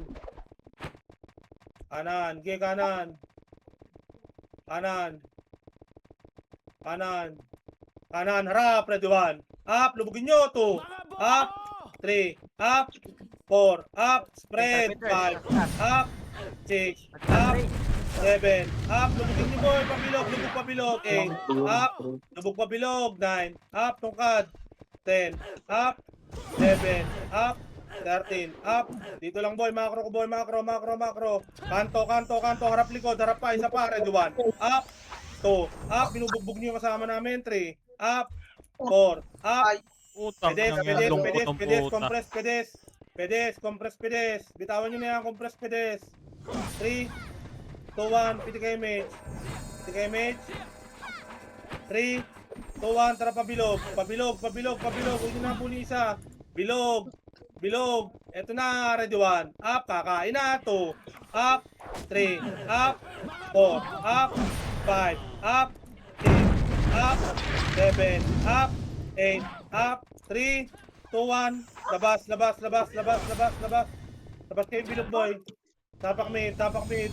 Kanan, okay, kanan. Kanan. Kanan. Kanan, harap, ready 1. Up, lubugin nyo, 2. Up, 3. Up, 4. Up, spread, 5. Up, 6. Up, 7. Up, lubugin nyo boy, pabilog, lubog pabilog. 8. Up, lubog pabilog. 9. Up, tungkad. 10. Up, 11. Up, 13. Up. Dito lang boy, macro ko boy, macro, macro, macro. Kanto, kanto, kanto, harap likod, harap pa, isa pa, ready 1. Up, 2. Up, binubugbog nyo yung kasama namin. 3. Up, 4. Up, Utang pedes, nang pedes, yan, lungkot pedes, ang pedes, puta. compress, pedes. Pedes, compress, pedes. Bitawan nyo na yan, compress, pedes. 3, 2, 1, PTK image. PTK image. 3, 2, 1, tara pabilog. Pabilog, pabilog, pabilog. Huwag nyo na puli isa. Bilog, bilog. Eto na, ready 1. Up, kakain na. 2, up, 3, up, 4, up, 5, up, 6, up, 7, up, 8, up, 3, 2, 1. Labas, labas, labas, labas, labas, labas. Labas kayo bilog boy. Tapak mid, tapak mid.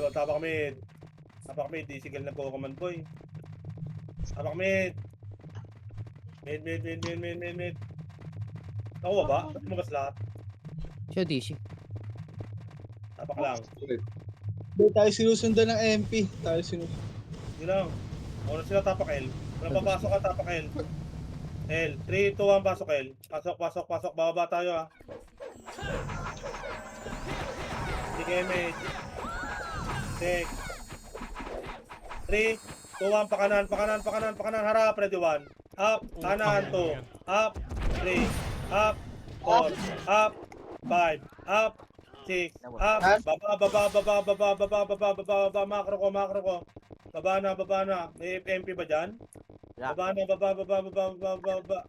Tapak mid. Tapak mid, di sigal na po command boy. Tapak mid. Mid, mid, mid, mid, mid, mid, mid. Nakuha ba? Ba't lumagas lahat? Siya, DC. Tapak lang. Hindi tayo sinusundan ng MP. Tayo sinusundan. Yun lang. Una sila tapak L. Walang papasok ka tapak L. L. 3, 2, 1, pasok L. Pasok, pasok, pasok. Bababa tayo ah. Sige, mate. 6. 3, 2, 1, pakanan, pakanan, pakanan, pakanan. Harap, ready 1. Up, kanan, 2. Up, 3. Up, 4. Up, 5. Up, 6. Up, baba, baba, baba, baba, baba, baba, baba, baba, macro ko, macro ko. Baba na, baba na. May MP ba dyan? Baba na, baba, baba, baba, baba, baba.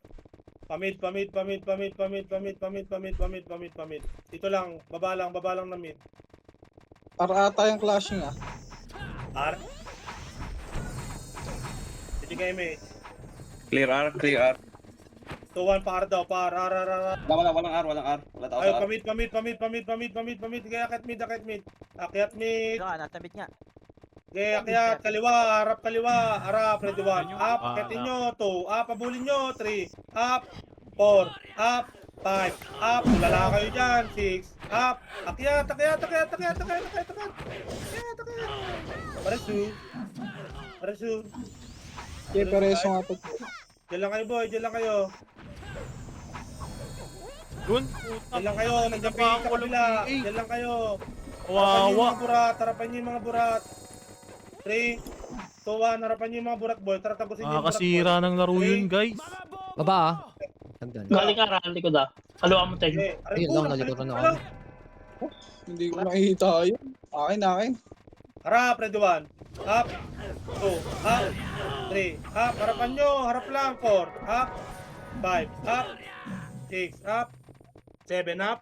Pamid, pamid, pamid, pamid, pamid, pamid, pamid, pamid, pamid, pamid, pamid. Dito lang, baba lang na mid. Para ata yung clashing ah. R. Bigay image. Clear R, clear R. 2-1 par daw, par, R. Walang R, walang R. Wala tao Ay, sa R. pamid, pamid, pamid, pamid, pamid, pamid, pamid. Kaya akyat mid, akyat mid. Akyat mid. Ito nga, nasa mid nga. Kaya akyat, kaliwa, harap kaliwa, harap, ready 1. Up, akyatin nyo, 2. Up, pabulin nyo, 3. Up, 4. Up, 5. Up, tulala kayo dyan, 6. Up, akyat, akyat, akyat, akyat, akyat, akyat, akyat. Akyat, akyat. Paresu. Paresu. Okay, pareso nga to. Diyan lang kayo boy, diyan lang kayo. Yun, Diyan lang kayo, nandiyan pa sa kabila. Diyan lang kayo. Harapan nyo yung Wawa. mga burat, harapan nyo yung mga burat. 3, 2, 1, harapan nyo yung mga burat boy. Tara, tapusin nyo yung burat boy. Nakakasira ng laro yun, guys. Baba ah. Hagdan. Galing ka, rally ko da. Haluan mo tayo. Okay, aray Ayun po, lang, nasa nalito na likod ako. pala. Hindi ko nakikita yun. Akin, akin. Harap, ready 1. Up, 2, up, 3, up, harapan nyo, harap lang, 4, up, 5, up, 6, up, 7, up,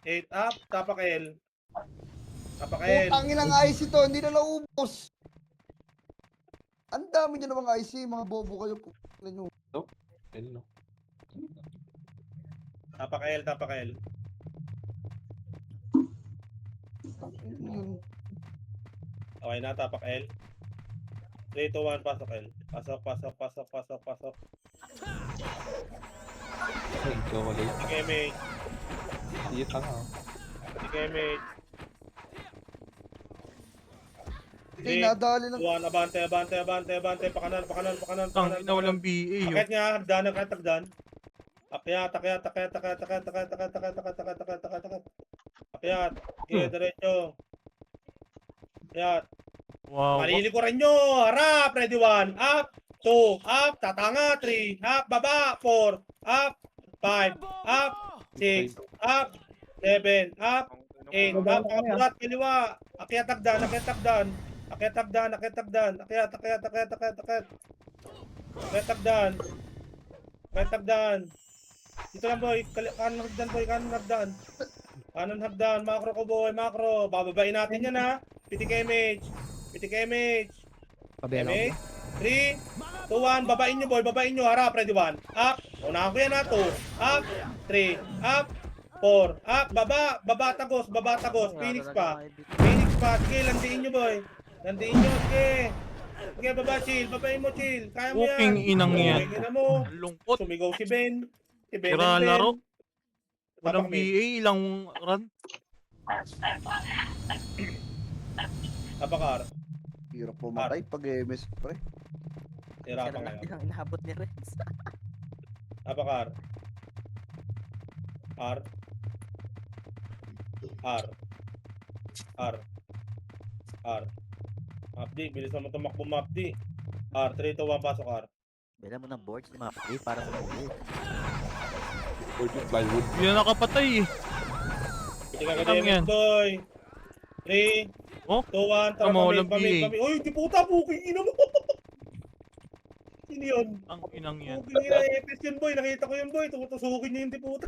8, up, tapak L. Tapak L. Putangin ang IC to, hindi na naubos. Ang dami nyo namang IC, mga bobo kayo. Putangin nyo. Ayun, no? Tapak L, tapak L. Yun. Okay na, tapak L. 3, 2, 1, pasok L. Pasok, pasok, pasok, pasok, pasok. Ay, chocolate. Sige, mate. Iya, tanga. Sige, mate. Hindi, nadali lang. 1, abante, abante, abante, abante. Pakanan, pakanan, pakanan, Ang pakanan. ina walang BA yun. Akyat nga, hagdan, akyat, hagdan. Akyat, akyat, akyat, akyat, akyat, akyat, akyat, akyat, akyat, akyat, akyat, akyat, akyat. Akyat. Okay, diretso. Akyat. Wawa. Malilikuran nyo. Harap, ready 1. Up, 2, up, tatanga, 3, up, baba, 4, up, 5, up, 6, up, 7, up, 8, up, kamurat, kaliwa, Akyat hagdan, akyat hagdan. Akyat hagdan, akyat hagdan. Akyat. Akyat hagdan. Akyat hagdan. Dito lang boy, kanan hagdan boy, kanan hagdan. Kanan hagdan, macro ko boy, macro. Bababain natin yan ha. Pitik image. Pabelo. Okay? 3, 2, 1, babain nyo boy, babain nyo, harap, ready 1, up, unahan ko yan ha, 2, up, 3, up, 4, up, baba tagos, Phoenix pa, sige, landiin nyo boy, sige, baba, chill, babain mo, chill, kaya mo yan, Puking inang yan. Puking ina mo, Ang lungkot. sumigaw si Ben, Sira laro. Tapak Walang mid. BA, ilang run. Napakar, Hirap pumatay pag MS, pre. Siya hirapan lang ngayon, ang inaabot ni Renz. napakar, R, Mapdi, bilis naman tumakbo Mapdi. R, 3, 2, 1, pasok R. Bila mo ng boards ni Mapdi para kumuli. Or yung plywood. Hindi na nakapatay eh. Hindi ka Tama kademit, yan. boy. 3, Oh, 2, 1, tara, tama, pamit, walang pamit, PA. pamit. Uy, di puta, puking ina mo. Sino yun? ang inang yan. Puking ina, epis yun, boy. Nakita ko yun, boy. Tutusukin niya yung di puta.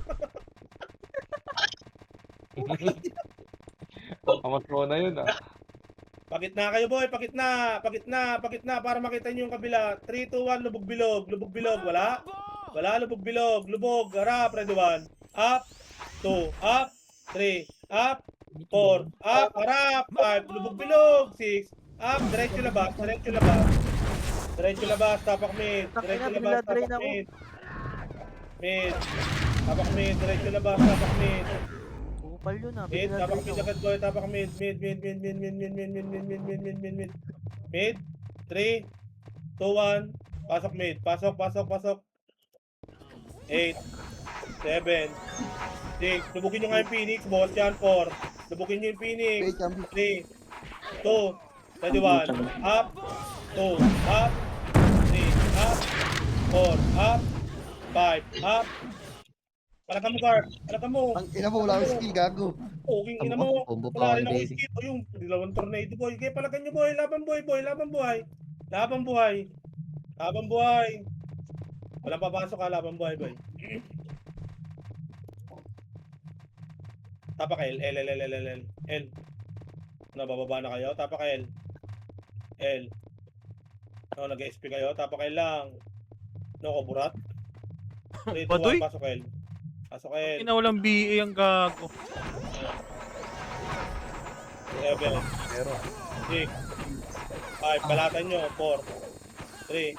Amatro na yun ah. Pakit na kayo, boy. Pakit na, para makita niyo yung kabila. 3, 2, 1, lubog bilog. Wala? Wala, lubog bilog. Lubog, harap, ready 1. Up, 2, up, 3, up, 4, up, harap, 5, lubog bilog, 6, up, diretso labas, tapak mid, diretso labas, tapak mid, tapak mid, diretso labas, tapak mid, Kupal yun ah. mid, Bigla tapak drain mid, ako. agad boy, tapak mid, mid, 3, 2, 1, pasok mid, pasok, 8, 7, 6, lubugin nyo nga yung Phoenix, boss yan, 4, lubugin nyo yung Phoenix, Wait, champion. 3, 2, 21, up, 2, up, 3, up, 4, up, 5, up, palakan mo guard, palakan mo, Ang ina mo, wala akong skill, gago. puking ina mo, Combo wala pa rin ako, akong baby. skill, o yung dilawang tornado boy, kaya palakan nyo boy, laban buhay, walang papasok ha, laban buhay boy. Tapak L. Ano, bababa na kayo? Tapak L. No, nag-SP kayo? Tapak L lang. No, kuburat? 3, 2, Baduy? 1, pasok L. Pasok L. Ina walang BA ang gago. 7, 6, 5, kalatan nyo. 4, 3,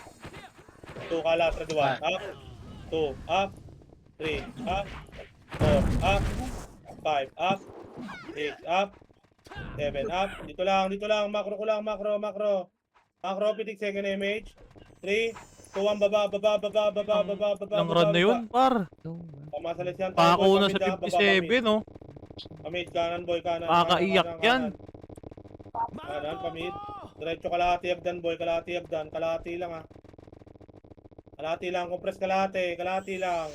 2, kalat, ready 1. Up, 2, up, 3, up, 4, up, 5, up, 6, up, 7, up. Dito lang, macro ko lang, macro. Macro, pitik second image. 3, 2, 1, baba. Ilang run na yun, par. Pamasalis yan. Pako na sa 57, no? Pamid, kanan boy, kanan. Makakaiyak yan. Kanan, pamid. Diretso kalahati agdan boy, kalahati lang ha. Kalahati lang, compress kalahati lang.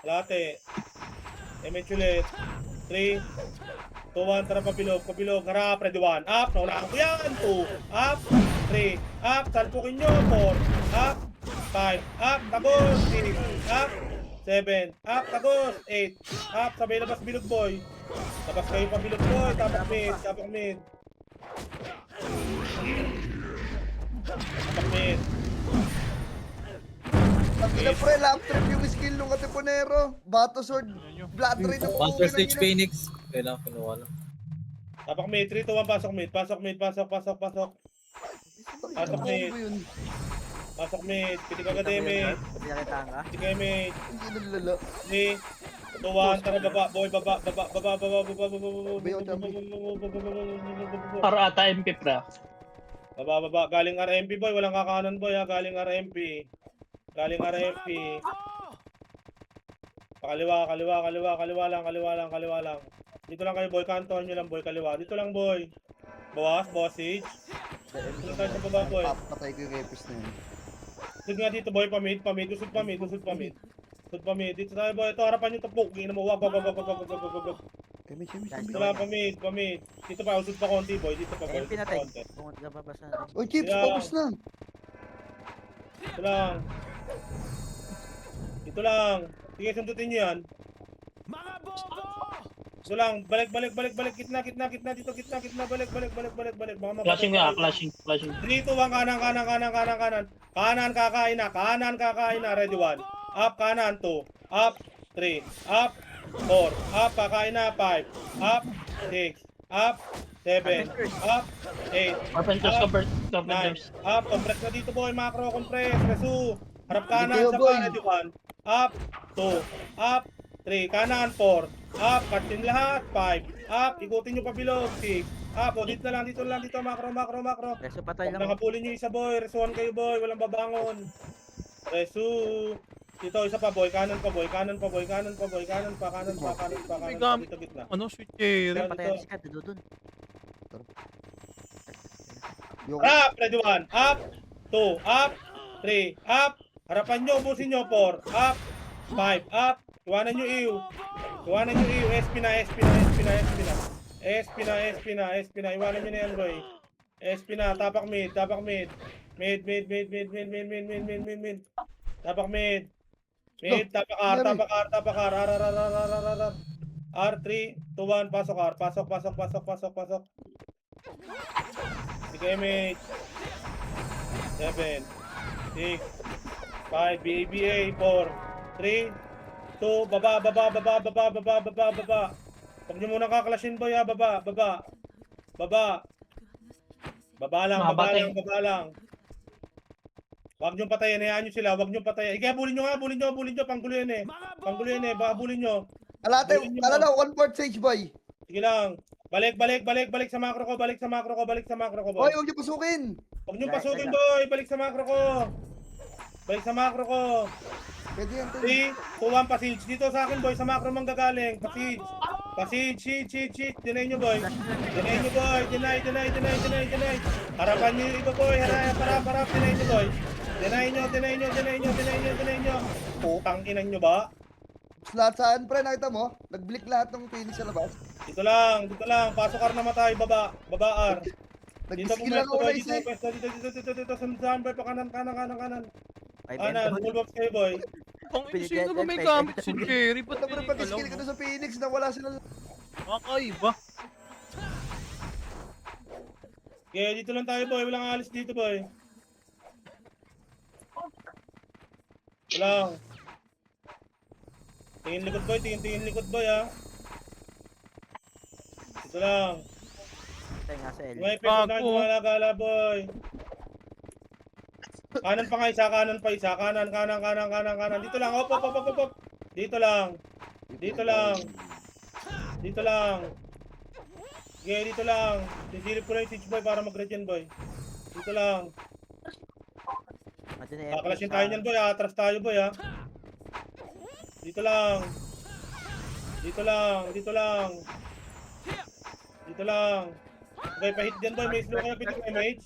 Kalahati. Image ulit. 3, 2, 1, tara pabilog, harap, ready 1, up, naunahan ko yan, 2, up, 3, up, salpukin nyo, 4, up, 5, up, tagos, 6, up, 7, up, tagos, 8, up, sabay labas bilog boy, labas kayo pabilog boy, tapak mid, tapak mid, Ang ina, pre, lap trip yung skill nung Katipunero. Bato sword, blood rain ng Master Stage Phoenix. Kailangan kinuha na. tapak mid, 3, 2, 1, pasok mid, pasok mid, pitik agad mid, Pati nakita ka? pitik mid, Hindi nalala. 3, 2, 1, tara baba, boy, baba. Para ata MP pra. Baba, galing RMP boy, walang kakanan boy ha, galing RMP. Kaliwa lang. Dito lang kayo boy, kantohan nyo lang boy, kaliwa. Dito lang boy. Bossage. Dito tayo sa baba boy. Papatay ko yung epis na yun. Usod nga dito boy, pamid. Usod pamid. Dito tayo boy, ito harapan nyo tapok. Gina mo, wag. Dito lang, pamid. Dito pa, usod pa konti, boy. Dito pa, boy. Ayun, Usod pa pinatay. konti. Kung nababasa. Uy, Chips, Yeah. focus na. Ito lang. Ito lang. Sige, sundutin nyo yan. Ito lang. Balik. Gitna. Dito, gitna. Balik. Baka mapatay Flashing nga, tayo. flashing. 3, 2, 1, kanan. Kanan, kakain na. Ready, 1. Up, kanan, 2. Up, 3. Up, 4. Up, kakain na, 5. Up, 6. Up, 7. Up, 8. Carpenters, Up, carpenters. 9. Up, compress na dito, boy. Macro, compress. Resu. Harap kanan Dito, sa boy. pa. Ready, 1. Up, 2. Up, 3. Kanan, 4. Up, cut din lahat. 5. Up, ikutin nyo pa bilog. 6. Up, o dito lang. Macro. Reso patay Pag lang. nakapulin nyo isa, boy. Resuan kayo, boy. Walang babangon. Resu. Dito, isa pa, boy. Kanan pa. Kanan pa. Dito, gitna. Ano, sweet cherry? Patay ang sikat. Dudun. Yung Up, ready, 1. Up, 2. Up, 3. Up. Harapan nyo, ubusin nyo. 4. Up, 5. Up. Iwanan nyo iyo. SP na. Iwanan nyo na yan, boy. SP na. Tapak mid. Mid. Tapak mid. Tapak R. R3, 2, 1. Pasok R. Pasok. Sige, mid. 7, 6, 5, BABA, 4, 3, 2, baba. Huwag nyo muna kaklashin, boy, ha, baba. Baba lang. Huwag nyo patayin, hayaan nyo sila, Ika, bulin nyo, panggulo yan eh. Baka bulin nyo. Alate, alala, 1/4 sage, boy. Sige lang. Balik sa macro ko, boy. Boy, huwag niyo pasukin. Huwag nyo pasukin, boy, balik sa macro ko. Pwede yan, 3, 2, 1, passage. Dito sa akin, boy. Sa macro manggagaling. Passage. Cheat. Deny nyo, boy. Deny. Harapan nyo yung iba, boy. Harap. Deny nyo, boy. Deny nyo. Putang inan nyo ba? Lahat saan, pre, nakita mo? Nag-blick lahat ng Phoenix sa labas. Dito lang. Pasok R na matay. Baba R. Dito Nag-skill lang pumesto, ako boy. na isa eh. Dito. Saan, boy. Pa kanan. Ay, Kanan. Full box kayo, boy. Ang sino ba may gamit si cherry? Ba't Pero pag-skill ka doon sa Phoenix na wala sila. Kakaiba. Okay, dito lang tayo, boy. Walang alis dito, boy. Walang. Tingin likod, boy, ha. Dito lang. Patay nga sa L. May pwede na gumala, boy. Kanan pa nga isa. Kanan. Dito lang. Op. Dito lang. Okay, dito lang. Sisilip ko lang yung switch, boy, para mag-regen, boy. Dito lang. Kakalasin tayo niyan, boy, ha. Atras tayo, boy, ha. Dito lang. Okay, pahit dyan, boy. May slow kayo, pitik image.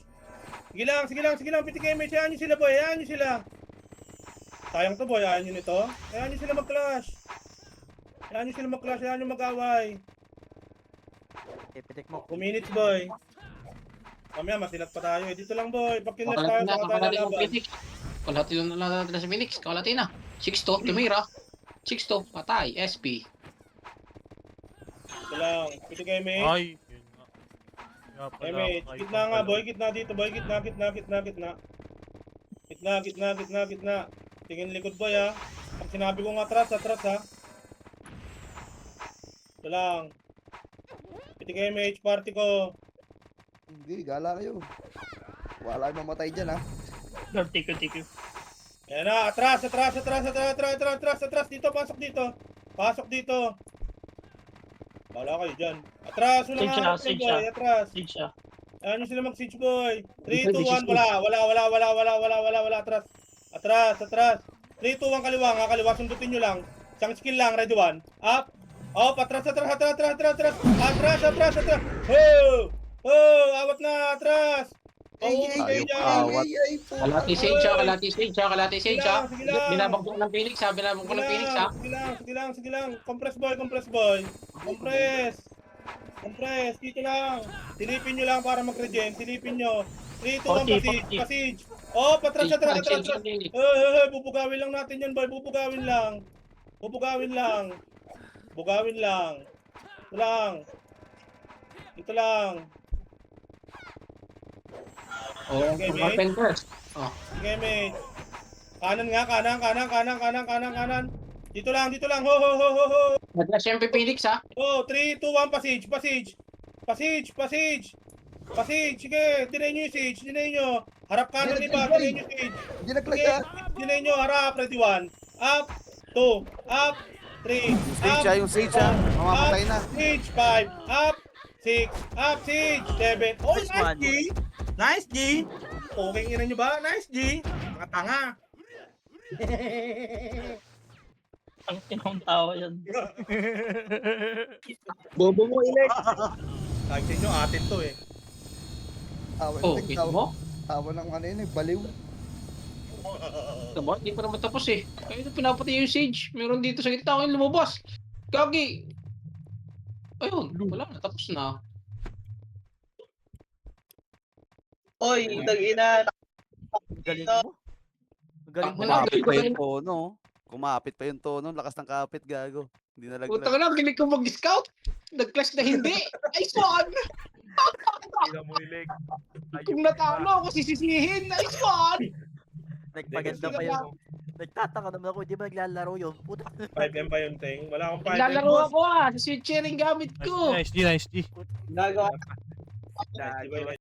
Sige lang, pitik image. Hayaan nyo sila, boy. Sayang to, boy. Hayaan nyo nito. Hayaan nyo sila mag-clash. Hayaan nyo mag-away. Pitik mo. 2 minutes, boy. Mamaya, masilat pa tayo. Dito lang, boy. Pag kinat tayo, baka tayo laban. Kalahati lang natin sa Phoenix. Kalahati na. 6-2, tumira. 6-2, patay. SP. Dito lang. Pitik image. Ay, yun nga. Kaya pala, Image. kahit Gitna nga, pala. boy. Gitna dito, boy. Gitna. Tingin likod, boy, ha. Pag sinabi kong atras, ha. Ito lang. Pitik image, party ko. Hindi, gala kayo. Wala yung mamatay dyan, ha. Lord, take you. Ayan na, atras. Dito, pasok dito. Bala kayo dyan. Atras, Sage siya, atras, sage boy. siya. Atras. Stage siya. Ayan nyo sila mag-siege, boy. 3, 2, 1, wala. Atras. 3, 2, 1, kaliwa. Sundutin nyo lang. Isang skill lang, ready, 1. Up. Atras. Ho! Awat na, atras. Oo, Ay, yan. awat. Kalati sage ha, kalati sage ha, kalati sage ha. Sige lang. Binabang ko ng Phoenix ha, binabang ko ng Phoenix ha. Sige lang. Compress boy. Compress, dito lang. Silipin nyo lang para mag-regen. Silipin nyo. 3, 2, 1, passage. Oh, patras. Bubugawin lang natin yan, boy. Bubugawin lang. Ito lang. Oh, Okay, mate. carpenter. Sige, mate. Kanan. Dito lang. Ho. Naglas yung Phoenix ha. Oh, 3, 2, 1, passage. Sige, dinay nyo yung siege, Harap kanan iba, dinay nyo siege. Hindi nag-lag Sige, ah. dinay nyo, harap, ready 1. Up, 2, up, 3, Sage up, ah, yung sage ah. Mamamatay na. siege, 5, up, 6, up, siege, 7. Oh, Nice nice, one. G! Nice, G! Okay, ina nyo ba? Nice, G! Mga tanga. Ang tinong tao yan. Bobo mo, Ilex. Sabi sa inyo, atin to eh. Tawa, Oh, kita mo? tawa ng ano yun eh, baliw. Diba? Hindi pa naman tapos eh. Kaya ito pinapatay yung siege. Meron dito sa gitna ako yung lumabas. Gagi! Ayun, wala na. Tapos na. Oy, tag-ina. Galing mo. Galing mo Wala, lang. Kumapit pa galing yung tono. Kumapit pa yung tono. Lakas ng kapit, gago. Hindi na Puta laglag. ka na, gilig ko mag-scout. Nag-clash na hindi. Ay, son! Kung natalo ako, sisisihin. Ay, son! Nagpaganda pa yun. Nagtataka naman ako, hindi ba naglalaro yun? Puta. 5M ba yun, Teng? Wala akong 5M. Naglalaro ako ah. Sa switcher yung gamit ko. Nice G, nice G. Nagawa. Nice,